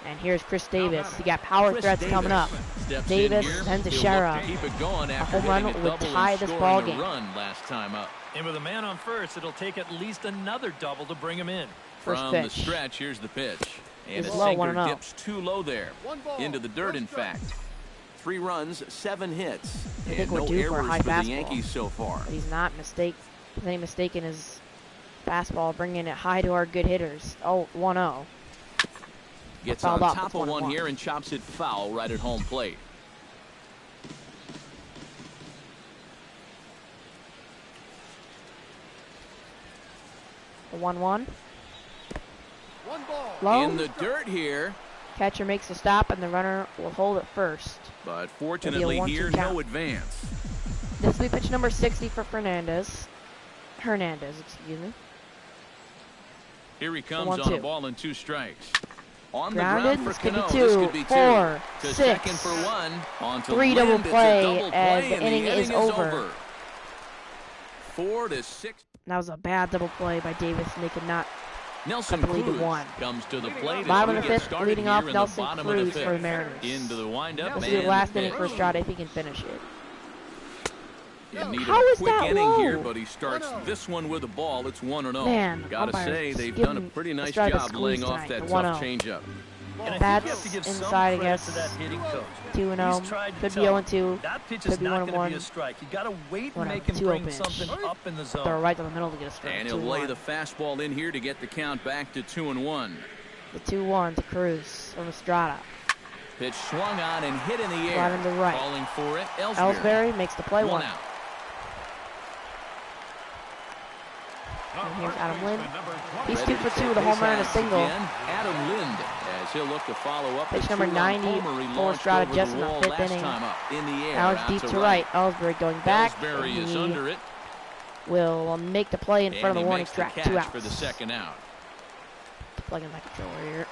And here's Chris Davis. He got power Chris threats Davis coming up. steps Davis in here. sends to He'll Shara. look to keep it going A after home run hitting a would double tie and this scoring ball a game. run last time up. And with a man on first, it'll take at least another double to bring him in. First From pitch. the stretch, here's the pitch. And It's the low, sinker 1-0. dips too low there. Into the dirt, in fact. 3 runs, 7 hits. I think And we're no due for a errors high for the fastball. Yankees so far. But he's not mistaken his fastball, bringing it high to our good hitters. Oh, 1-0. Gets Fouled on off. top It's of 1 1-1. here and chops it foul right at home plate. The 1-1. Low. In the dirt here. Catcher makes a stop, and the runner will hold at first. But fortunately here, no advance. This will be pitch number 60 for Hernandez, excuse me. Here he comes on a ball and 2 strikes. On the Grounded, ground for this could be Cano. 2, This could be 4, to 6, second for 1. On to 3 Lind. double It's a play, double and play, the inning is over. 4 to 6. That was a bad double play by Davis, and they could not Nelson cut the lead to Cruz 1. comes to the plate. Bottom of the 5th, leading off Nelson Cruz for the Mariners. Into the windup. This is the last inning for Estrada if he can finish it. How is that low? Here, but he starts this one with a ball. It's 1-0. Man, gotta say they've done a pretty nice job laying off that tough changeup. That's inside, I guess. 2-0. Could be 0-2. That pitch Could is be not 1-1. going to be a strike. You got to wait and make him bring something up in the zone. Throw right down the middle to get a strike. And he'll lay the fastball in here to get the count back to 2-1. The 2-1 to Cruz from Estrada. Pitch swung on and hit in the air. Right in the right. Calling for it. Ellsbury makes the play. 1 out. And here's Adam Lind. He's 2 for 2 with a home run and a single. Adam Lind, as he'll look to follow up. Pitch number 90 for Estrada just in the 5th inning. Now it's deep to right. Ellsbury going back. Ellsbury is under it. Will make the play in front of the warning track. 2 outs. For the second out. Plugging my controller here.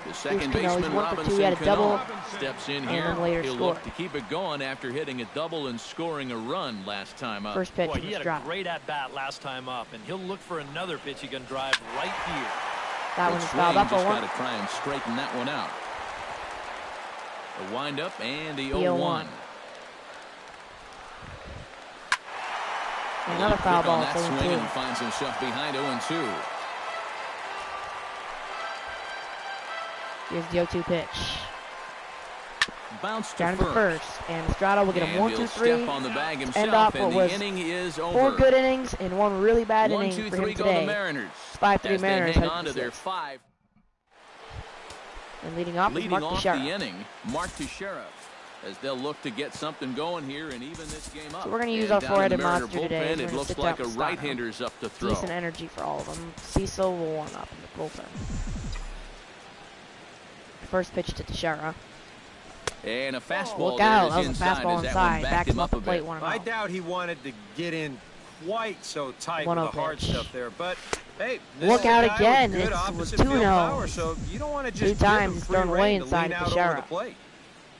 The second baseman, 1 for 2. He had a double. Steps in and here. then later He'll scored. look to keep it going after hitting a double and scoring a run last time up. First pitch. Boy, he had a great at-bat last time up, and he'll look for another pitch he can drive right here. That one is fouled up. Just got to try and straighten that one out. A windup and the 0-1. Another foul ball. That swing and finds himself behind 0-2. Here's the 0-2 pitch. Bounce down to first, and Estrada will get a 1-2-3. On the bag himself, end off what was inning is over. 4 good innings and 1 really bad inning for him today. 5-3 Mariners hang on to their 5. And leading off is Mark Teixeira. The inning, Mark Teixeira, as they'll look to get something going here and even this game up. So we're going to use our 4-headed monster today. It looks like a right-hander's up to throw. Decent energy for all of them. Cecil will warm up in the bullpen. First pitch to Teixeira. And a fastball. Look out, that was a fastball inside. Back him up the plate, 1-0. I doubt he wanted to get in quite so tight with the hard stuff there, but hey, look out again. It was 2-0. So you don't want to just 2 times he's thrown away inside Teixeira.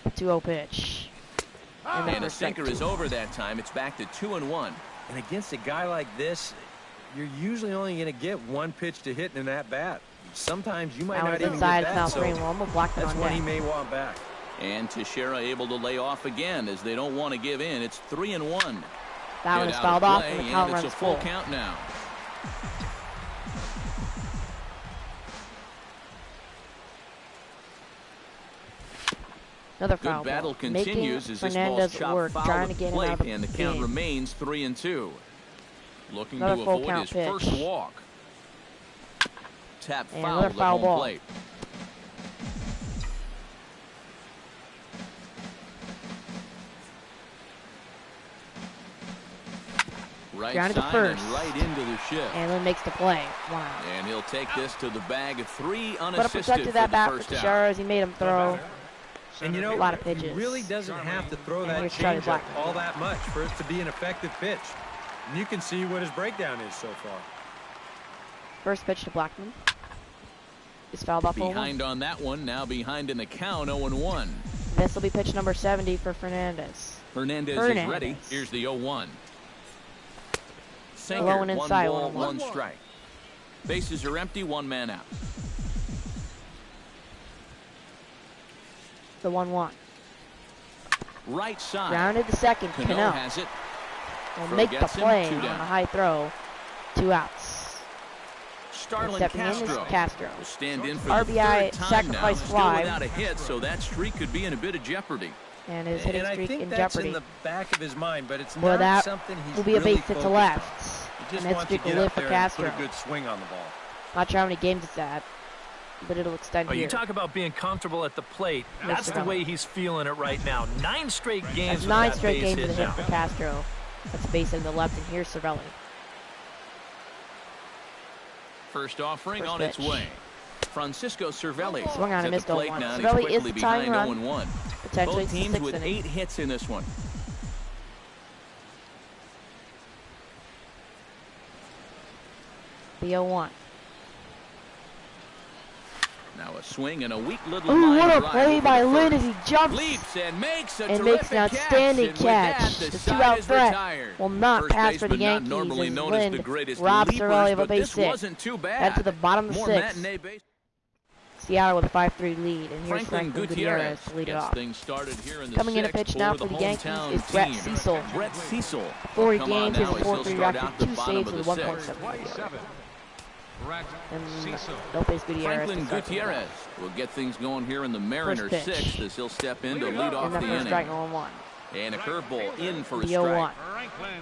2-0 pitch. And a sinker is over that time. It's back to 2-1. And against a guy like this, you're usually only going to get 1 pitch to hit in that bat. Sometimes you might not even get that, so that's what he may want back. And Teixeira able to lay off again as they don't want to give in. It's 3-1. That one is fouled off and the count runs full count now. Another foul Good battle ball. continues as this ball's chopped foul to the plate, and the count remains 3-2. Looking to avoid his first walk. Tap foul to home plate. Right side to first. And right into the shift. And then makes the play. Wow. And he'll take this to the bag of 3 unassisted. But protected that bat for Teixeira as he made him throw. And you know, a lot of pitches. He really doesn't have to throw that changeup all that much for it to be an effective pitch. And you can see what his breakdown is so far. First pitch to Blackman. Is fouled off. Behind on that one, now behind in the count, 0-1. This will be pitch number 70 for Hernandez. Hernandez is ready. Here's the 0-1. Sinker, low and inside, 1 ball, 1 strike. Bases are empty, 1 man out. The 1-1. Right side. Grounded to second. Cano has it. Will make the play on a high throw. 2 outs. Starlin Castro. Will stand in for RBI the 3rd time sacrifice now. fly. Still without a hit, so that streak could be in a bit of jeopardy. And his hitting streak in jeopardy. That's in the back of his mind, but it's not something he's will be a really base hit to left. He just and that wants to streak will get live up for there Castro. and put a good swing on the ball. Not sure how many games it's at, but it'll extend here. You talk about being comfortable at the plate. That's the way he's feeling it right now. 9 straight games. That's 9 straight games with a hit for Castro. That's base hit in the left, and here's Cervelli. First offering on its way. Francisco Cervelli. Swung on and missed 0-1. Cervelli Cervelli is the tying run. 0-1. Potentially both teams with 8 inning. hits in this one. The 0-1. Now a swing and a weak little Ooh, line what a drive play over by the Lynn first. as he jumps Leaps and makes a and makes an outstanding catch. The two-out threat will not pass for the Yankees as Lynn robs Cervelli of a base hit. That's at the bottom of the 6th. Seattle with a 5-3 lead, and here's Franklin Gutierrez to lead it off. Coming in a pitch now for the Yankees is Brett Cecil. Brett Cecil. 40 games, he has a 4.3 record, 2 saves with a 1.7. And they'll face Gutierrez. Franklin Gutierrez will get things going here in the Mariners 6th as he'll step in to lead off the inning. Strike 0-1. And a curveball in for a the strike. 0-1.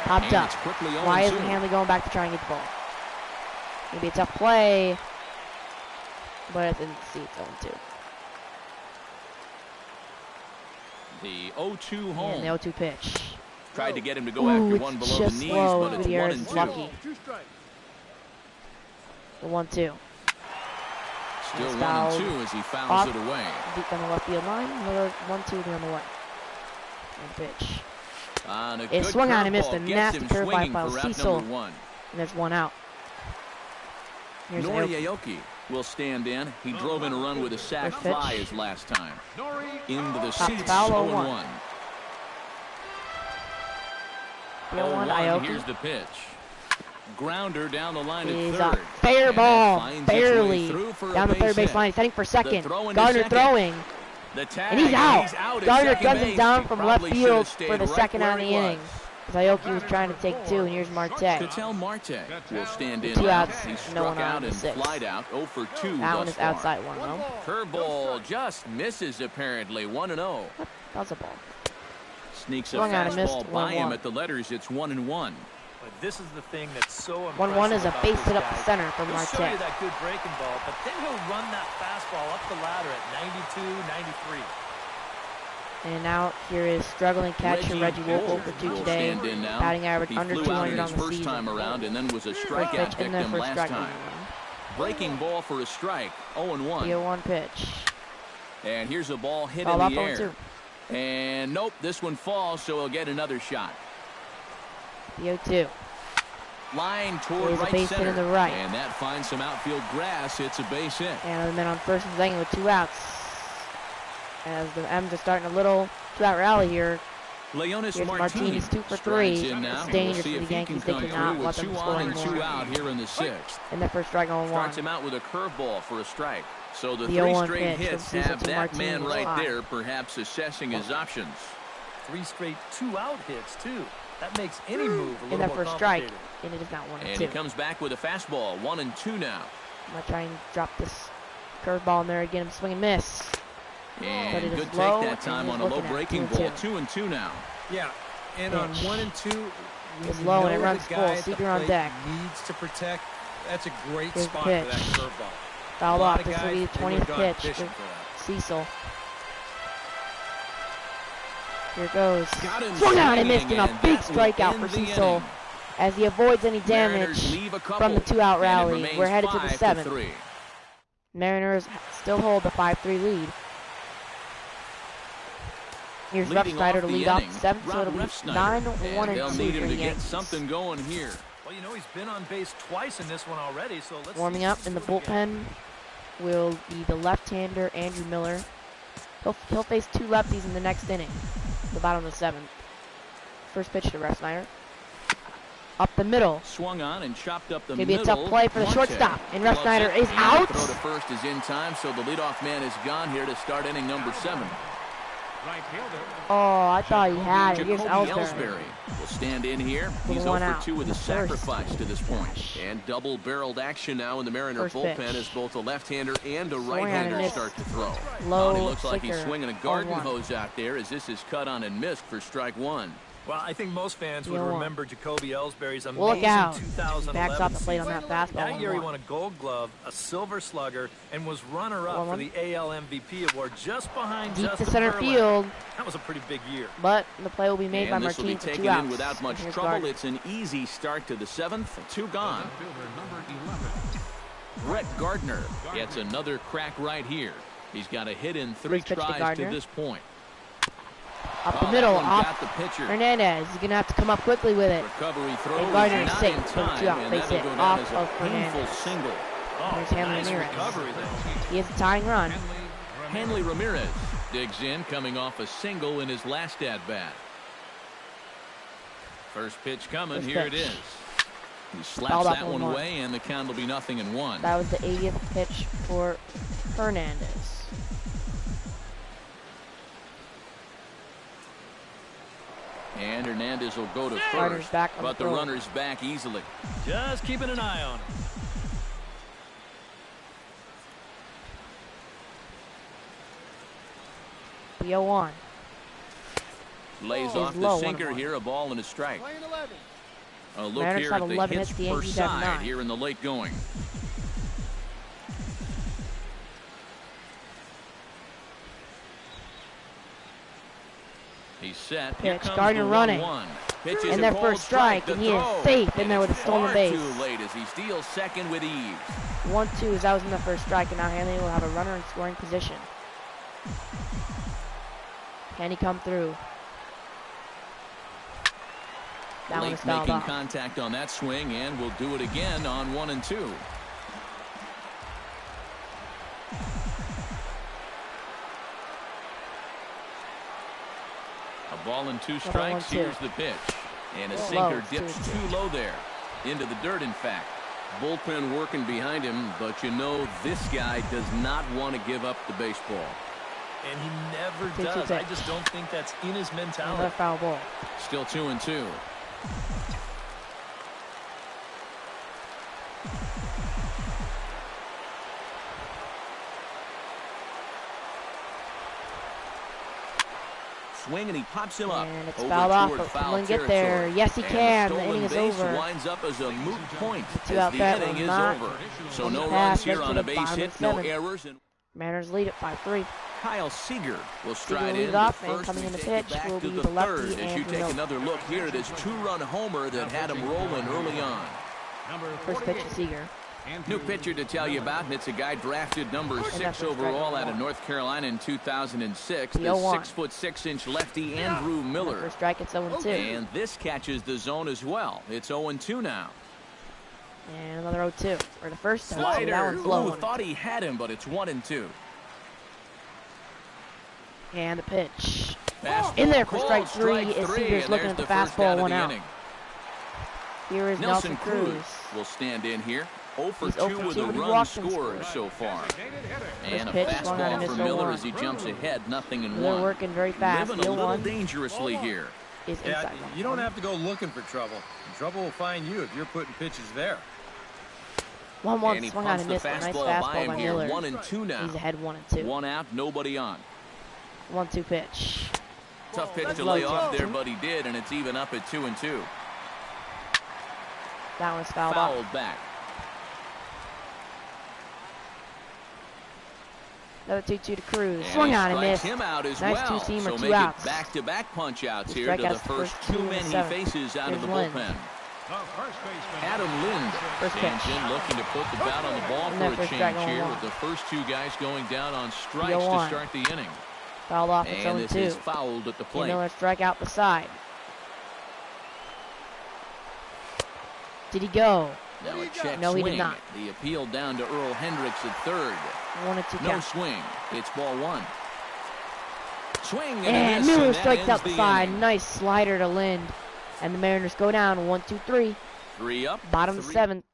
Popped up. Why isn't Hanley going back to try and get the ball? Maybe a tough play, but I didn't see it's 0-2. The 0-2 home. And the 0-2 pitch. Tried to get him to go after one below the knees, but it's 1-2. Lucky. The 1-2. Still 1-2 as he fouls it away. Deep on the left field line. Another 1-2 on the right. And pitch. It swung on and missed a nasty curve by Cecil. And there's one out. Here's Nori Aoki will stand in. He drove in a run with a sac fly his last time. Into the seats. 0-1. 0-1. Here's the pitch. Grounder down the line at He's third. A fair ball, barely down the third base line. He's heading for second. Gardner throwing, and he's out. Gardner guns him down from left field for the second out of the inning. Aoki was trying to take 2, and here's Marte. Cattell Marte will stand in. 2 outs, he struck no one out on and 6. flied out. 0 for 2. That one is outside 1, though. Curveball just misses apparently. 1-0. That's a ball. Sneaks a fastball by him at the letters. It's 1-1. But this is the thing that's so impressive. 1-1 is a base hit up the center from Marte. He'll show you that good breaking ball, but then he'll run that fastball up the ladder at 92, 93. And now here is struggling catcher Reggie Wolf for 2 today. Batting average under 200 on the first season. time around, and then was a strikeout victim last time. Breaking ball for a strike. 0-1. The 0-1 pitch. And here's a ball hit in the air. And nope, this one falls, so he'll get another shot. The 0-2. Line toward right base center. hit in the right. And that finds some outfield grass. It's a base hit. And the men on first and second with 2 outs. As the M's are starting a little 2-out rally here. Leonis Here's Martinez 2 for 3. It's dangerous for the Yankees. They cannot let them score anymore. 2 out here in the 6th. And the first strike on 1. Starts him out with a curveball for a strike. So the 3 straight hits have that man right there, perhaps assessing his options. 3 straight 2-out hits too. That makes any move a little more complicated. In that first strike, and it is not 1-2. And he comes back with a fastball, 1-2 now. I'm gonna try and drop this curveball in there again. Swing and miss. And good take that time on a low breaking ball. 2-2 now. Yeah, and on 1-2, it's low and it runs full. Seeger on deck. Needs to protect. That's a great Here's spot for that curveball. Fouled off. This will be the 20th pitch for Cecil. Here it goes. Swung out and missed, and a big strikeout for Cecil as he avoids any damage from the 2-out rally. We're headed to the 7th. Mariners still hold the 5-3 lead. Here's Refsnyder to lead off the 7th, so it'll be 9-1-2 for the Yankees. Something going here. Well, you know, he's been on base twice in this one already, so let's warming up in the bullpen will be the left-hander Andrew Miller. He'll face 2 lefties in the next inning, the bottom of the 7th. First pitch to Refsnyder. Up the middle. Swung on and chopped up the Maybe middle. a tough play for the shortstop, and Refsnyder is out. Throw to first is in time, so the leadoff man is gone here to start inning number 7. Oh, I thought he had it. Here's Ellsbury will stand in here. He's 0 for 2 with a sacrifice to this point. And double-barreled action now in the Mariner bullpen as both a left-hander and a right-hander start to throw. Low, it looks like he's swinging a garden hose out there as this is cut on and missed for strike 1. Well, I think most fans would remember Jacoby Ellsbury's amazing look out. 2011 backs off the plate on that fastball. That year he won a Gold Glove, a Silver Slugger, and was runner-up for the AL MVP award just behind deep Justin to center Verlander. Field. That was a pretty big year. But the play will be made by Martinez for 2 outs. Without much trouble. It's an easy start to the 7th. 2 gone. Brett Gardner gets another crack right here. He's got a hit in 3 tries to this point. Up the middle, off the pitcher. Hernandez. He's going to have to come up quickly with it. Recovery throw. And Gardner is safe for the 2-out and base hit off of Hernandez. Single. There's Hanley Ramirez. He has a tying run. Hanley Ramirez digs in, coming off a single in his last at-bat. First pitch coming. Here it is. He slaps that one away, and the count will be 0-1. That was the 80th pitch for Hernandez. And Hernandez will go to first, but the runner's back easily. Just keeping an eye on him. The 0-1. Lays off the sinker here, a ball and a strike. A look here at the hits per side here in the late going. He's set. Pitch. Gardner running. And their first strike, and he is safe in there with a stolen base. Too late as he steals second with ease. 1-2 as that was in the first strike, and now Hanley will have a runner in scoring position. Can he come through? That one is fouled off. Making contact on that swing, and will do it again on 1 and 2. A ball and 2 strikes. Here's the pitch. And a sinker dips too low there. Into the dirt, in fact. Bullpen working behind him, but you know this guy does not want to give up the baseball. And he never does. I just don't think that's in his mentality. Another foul ball. Still 2 and 2. Swing, and he pops him up. And it's fouled off, but can Lynn get there? Yes, he can. The inning is over. Winds up as a moot point as the inning is over. So no runs here on a base hit, no errors. Mariners lead at 5-3. Kyle Seager will stride in off, first, and coming in the pitch pitch will be the the lefty third as you take another look here at his 2-run homer that had him rolling early on. First pitch to Seager. New pitcher to tell you about, and it's a guy drafted number 6 overall out of North Carolina in 2006. The 6'6" lefty Andrew Miller. First strike, it's 0-2. And this catches the zone as well. It's 0-2 now. And another 0-2 for the first time. Slider. That one's low. Thought he had him, but it's 1-2. And the pitch. Fastball In there for strike 3 is Seager's looking at the fastball, 1 out. Here is Nelson Cruz. Will stand in here. 0 for 2 with a run scored so far. And a fastball for Miller as he jumps ahead, 0-1. They're working very fast. Living a little dangerously here. Yeah, you don't have to go looking for trouble. Trouble will find you if you're putting pitches there. 1-1 swung on and missed. Nice fastball by Miller. 1-2 now. He's ahead 1-2. 1 out, nobody on. 1-2 pitch. Tough pitch to lay off there, but he did, and it's even up at 2-2. That one's fouled back. Another 2-2 to Cruz. Swung on and missed. Him out as nice well. two-seamer, so 2 outs. Back-to-back punch-outs here to the first 2 men he faces out of the bullpen. Adam Lind stands in, looking to put the bat on the ball for a change here with the first 2 guys going down on strikes to start the inning. Fouled off, it's 0-2. And this is fouled at the plate. Miller strike out the side. Did he go? Now a check no, swing. He did not. The appeal down to Earl Hendricks at third. 1-2 no count. swing. It's ball 1. Swing and Miller strikes out the side. Nice slider to Lind. And the Mariners go down 1-2-3. 3 up. Bottom of the 7th.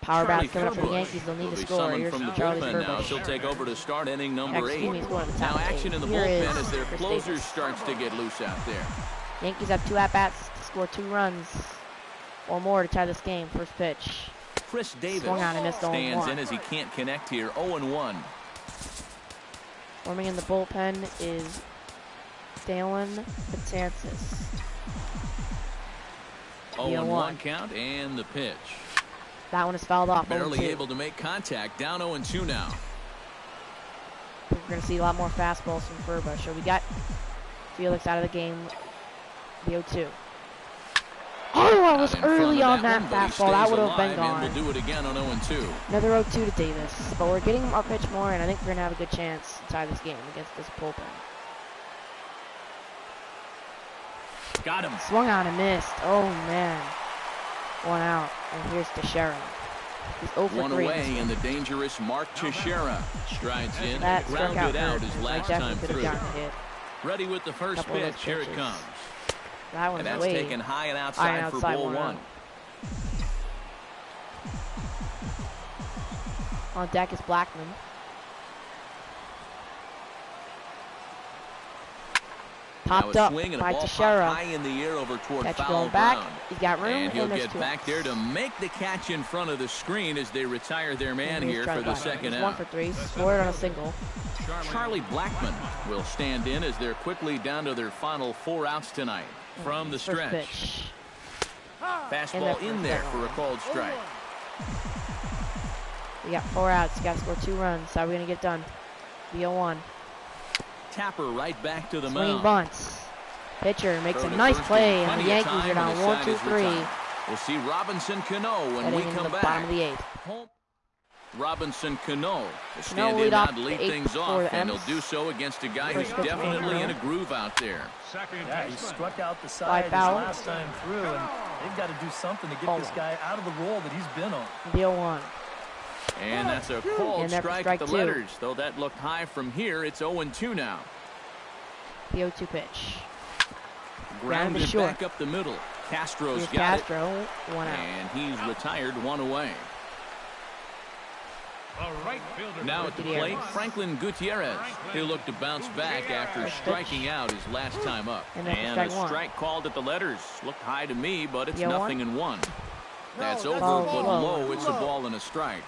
Power bats coming up for the Yankees. They'll need to score. Here's from the Charlie bullpen now. She'll take over to start inning number 8. Now action in the bullpen as their closer starts to get loose out there. Yankees have 2 at-bats to score 2 runs or more to tie this game. First pitch. Chris Davis stands in as he can't connect here. 0-1. Forming in the bullpen is Dalen Betances. 0-1 count and the pitch. That one is fouled off. Barely able to make contact. Down 0-2 now. We're going to see a lot more fastballs from Furbush. So we got Felix out of the game. The 0-2. Oh, I was early on that fastball, that would have been gone. We'll do it again on 0-2. Another 0-2 to Davis. But we're getting our pitch more, and I think we're going to have a good chance to tie this game against this bullpen. Got him. Swung on and missed. Oh, man. 1 out. And here's Teixeira. He's 0 for 3. One away, and the dangerous Mark Teixeira strides in. That grounded out his last time through. Hit. Ready with the first pitch. Here it comes. That one's and that's way taken high and outside for ball 1. On deck is Blackman. Popped up by Teixeira. High in the air over toward catch foul going back. ground. He's got room, and he'll there's get 2 back outs. there to make the catch in front of the screen as they retire their man here for the second out. 1 for 3, scored on a single. Charlie Blackman will stand in as they're quickly down to their final 4 outs tonight from the stretch. Pitch. Fastball in there for a called strike. We got 4 outs. Got to score 2 runs. How are we going to get done? The 0-1. Tapper right back to the Swing mound. Bunts. Pitcher makes a nice play, and the Yankees are down 1-2-3. We'll see Robinson Cano when we come back. Bottom of the 8th. Robinson Cano will stand in now to lead things off, and he'll do so against a guy who's definitely in a groove out there. Yeah, he struck out the side his last time through, and they've got to do something to get this guy out of the role that he's been on. The 0-1. And that's a called strike at the letters. Though that looked high from here, it's 0-2 now. The 0-2 pitch. Grounded back up the middle. Castro's got it. 1 out. And he's retired 1 away. Now at the plate, Franklin Gutierrez. He'll look to bounce back after striking out his last time up. And a strike called at the letters. Looked high to me, but it's 0-1. That's over, but low. It's a ball and a strike.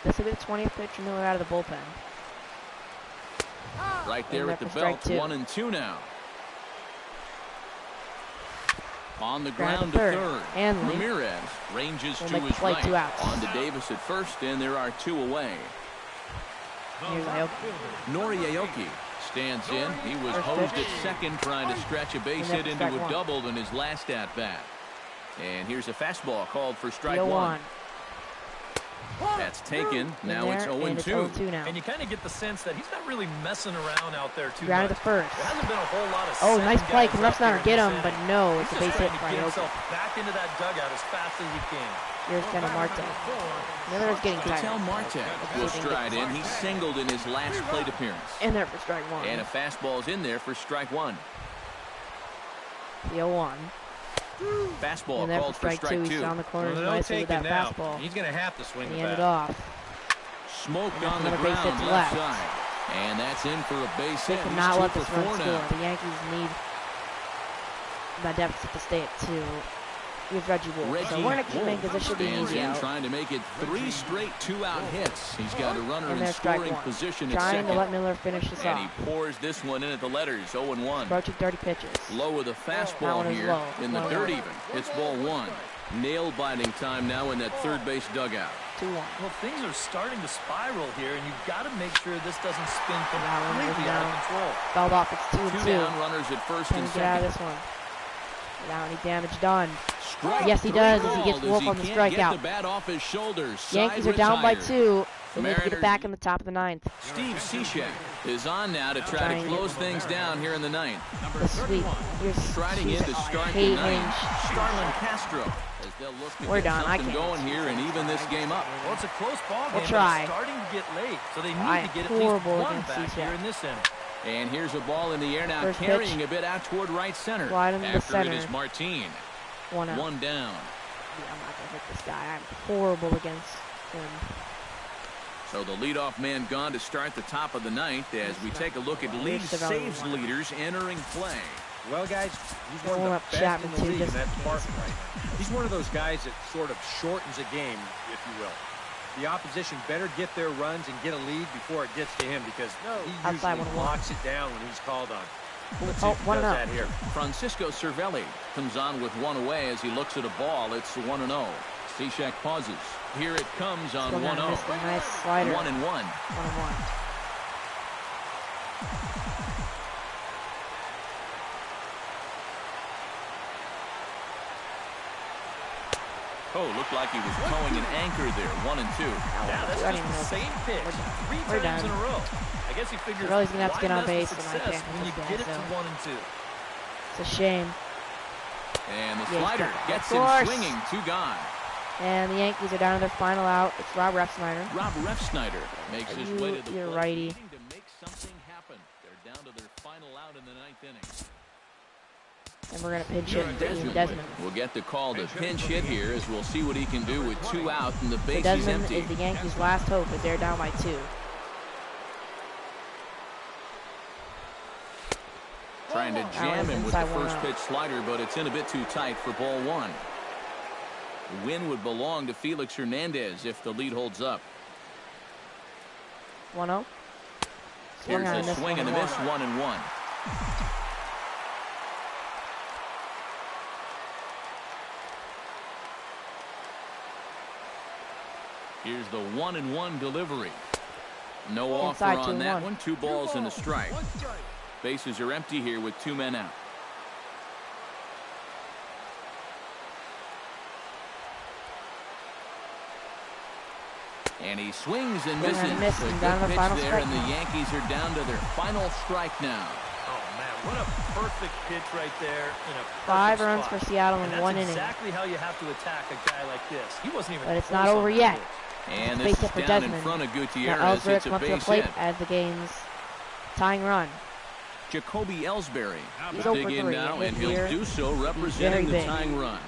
This will be the 20th pitch from Miller out of the bullpen. Right there at the belt, 1-2 now. On the ground to third. And Ramirez ranges to his right. On to Davis at first, and there are 2 away. Nori Aoki stands in. He was hosed at second trying to stretch a base hit into a double in his last at-bat. And here's a fastball called for strike 1. That's taken. Now it's 0-2. And you kind of get the sense that he's not really messing around out there too much. The first. There hasn't been a whole lot of nice play. Can left center get him, but no, it's a base hit. He's get himself back into that dugout as fast as he can. Here's kind of Marte. Miller's getting tired. Ketel Marte will stride in. He singled in his last plate appearance. In there for strike 1. And a fastball's in there for strike 1. The 0-1. Fastball called for strike 2. He's on the corner nicely with that fastball. He's going to have to swing the bat. He ended off. Smoke on the ground left side. And that's in for a base hit. They cannot let this run score. The Yankees need that deficit to stay at 2. Here's Reggie Wolf. So we're going to keep making this. This should be easy out. Trying to make it 3 straight 2-out hits. He's got a runner in scoring position at second. second. To let Miller finish this off. And he pours this one in at the letters, 0-1. Approaching 30 pitches. Low with a fastball here in the dirt even. It's ball 1. Nail-biting time now in that third base dugout. 2-1. Well, things are starting to spiral here, and you've got to make sure this doesn't spin completely out of control. Fouled off. It's 2-2. 2 down, runners at first and second. Get out of this one. Without any damage done. Yes, he does, as he gets Wolf on the strikeout. The bat off his shoulders. Yankees are down by 2. They need to get it back in the top of the 9th. Steve Cishek is on now to try to close things down here in the 9th. The sweep. Here's striding in to start the 9th. Starlin Castro. As they'll look to We're get done. something going here and even this game up. Well, it's a close ball game. We'll try. It's starting to get late, so they need to get at least one back here in this inning. And here's a ball in the air now, First carrying pitch. a bit out toward right center. Wide in the center. It is Martin. 1 out. 1 down. Yeah, I'm not going to hit this guy. I'm horrible against him. So the leadoff man gone to start the top of the 9th as we take a look at league saves leaders entering play. Well, guys, he's one of the best in the league in that department right now. He's one of those guys that sort of shortens a game, if you will. The opposition better get their runs and get a lead before it gets to him because he usually locks it down when he's called on. Let's see if he does that here. Francisco Cervelli comes on with 1 away as he looks at a ball. It's 1-0. Cishek pauses. Here it comes on 1-0. Nice slider. 1-1. 1-1. Oh, looked like he was towing an anchor there. 1-2. Yeah, that's just the same pitch. Three times in a row. I guess he figures he's gonna have to get on base when you get it to 1-2. It's a shame. And the slider gets him swinging. 2 gone. And the Yankees are down to their final out. It's Rob Refsnyder. Rob Refsnyder makes his way to the plate. Righty. To make something happen. They're down to their final out in the 9th inning. And we're going to pinch hit Desmond. We'll get the call to pinch hit here as we'll see what he can do with 2 out and the base so is empty. Desmond is the Yankees' last hope as they're down by 2. Trying to jam him with the first pitch slider, but it's in a bit too tight for ball 1. The win would belong to Felix Hernandez if the lead holds up. 1-0. Here's a swing and a miss, 1-1. Here's the 1-1 delivery. No offer on that one. 2 balls and a strike. Bases are empty here with 2 men out. And he swings and misses. A good pitch there, and the Yankees are down to their final strike now. Oh, man, what a perfect pitch right there in a 5 runs for Seattle in 1 inning. That's exactly how you have to attack a guy like this. He wasn't even. But it's not over yet. And this is down in front of Gutierrez. It's a base hit. As the game's tying run. Jacoby Ellsbury He's dig in now, and he'll do so representing the tying run.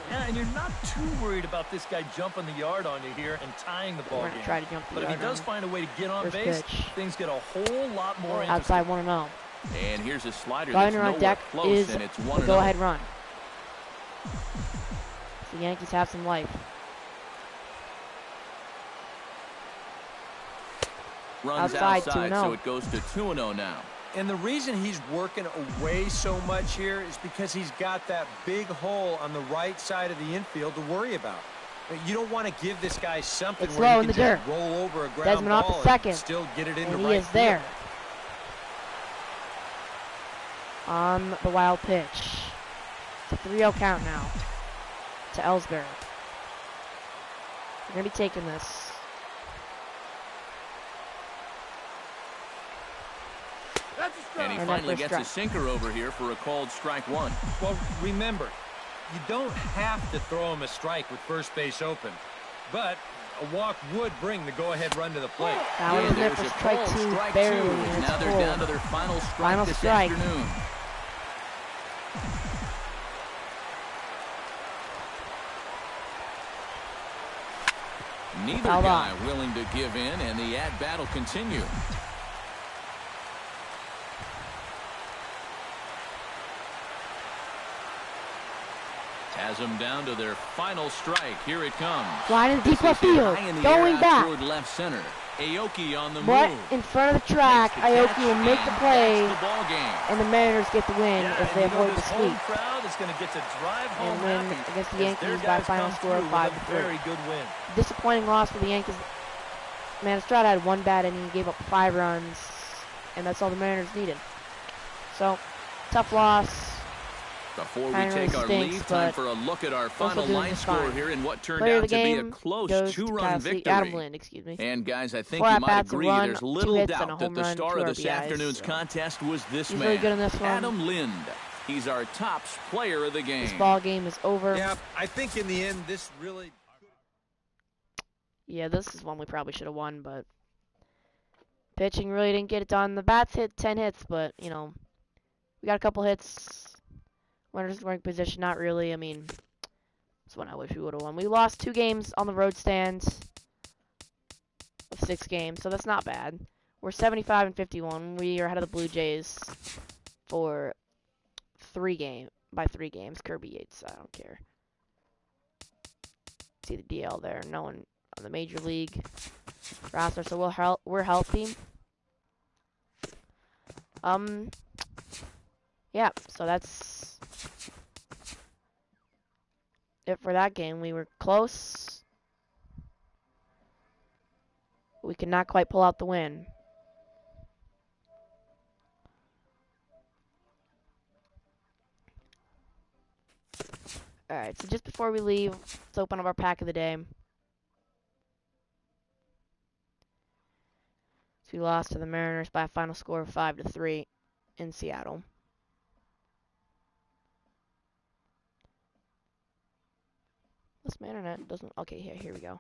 Yeah, and you're not too worried about this guy jumping the yard on you here and tying the ball game. Try to jump the but if he does find a way to get on base, things get a whole lot more outside 1-0. And here's a slider that's nowhere deck close, is and it's 1-0. Go-ahead run. The Yankees have some life. Runs outside, so it goes to 2-0 now. And the reason he's working away so much here is because he's got that big hole on the right side of the infield to worry about. You don't want to give this guy something where he can just roll over a ground Desmond ball off the second. And still get it into and right he is there. On the wild pitch. It's a 3-0 count now to Ellsbury. We're going to be taking this. And he finally gets a sinker over here for a called strike 1. Well, remember, you don't have to throw him a strike with first base open, but a walk would bring the go-ahead run to the plate. That was there for strike 2, barely. Now they're down to their final strike this afternoon. Neither guy willing to give in, and the at-bat will continue. Has them down to their final strike. Here it comes. Line in deep left field. Going back. Toward left center. Aoki on the but move. In front of the track, Aoki will make the play, and the Mariners get the win if they avoid the sweep. And win against the Yankees by a final score of 5-3. Very good win. Disappointing loss for the Yankees. Man, Estrada had 1 bad inning, he gave up 5 runs, and that's all the Mariners needed. So, tough loss. Before we take our leave, time for a look at our final line score here in what turned out to be a close 2-run victory. Adam Lind, excuse me. And guys, I think you might agree there's little doubt that the star of this afternoon's contest was this man, really good in this one. Adam Lind. He's our top player of the game. This ball game is over. Yeah, I think in the end, this really... Yeah, this is one we probably should have won, but pitching really didn't get it done. The bats hit 10 hits, but, you know, we got a couple hits. Runners in scoring position, not really. I mean, this one I wish we would have won. We lost 2 games on the road stand of 6 games, so that's not bad. We're 75-51. We are ahead of the Blue Jays for 3 games. Kirby Yates, I don't care. See the DL there. No one on the major league roster, so we're healthy. Yeah, so that's it for that game. We were close. We could not quite pull out the win. Alright, so just before we leave, let's open up our pack of the day. So we lost to the Mariners by a final score of 5-3 in Seattle. This my internet doesn't. Okay, here we go.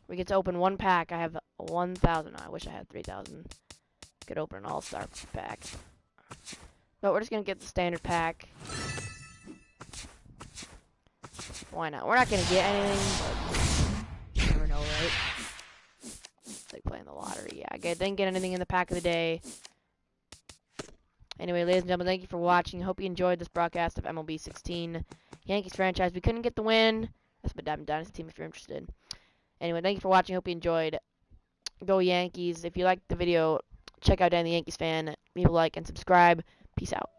We get to open one pack. I have 1,000. I wish I had 3,000. Could open an all-star pack. But we're just gonna get the standard pack. Why not? We're not gonna get anything, but you never know, right? It's like playing the lottery. Yeah, I didn't get anything in the pack of the day. Anyway, ladies and gentlemen, thank you for watching. Hope you enjoyed this broadcast of MLB 16 Yankees franchise. We couldn't get the win. That's my Diamond Dynasty team if you're interested. Anyway, thank you for watching. Hope you enjoyed. Go Yankees. If you liked the video, check out Dan the Yankees Fan. Leave a like and subscribe. Peace out.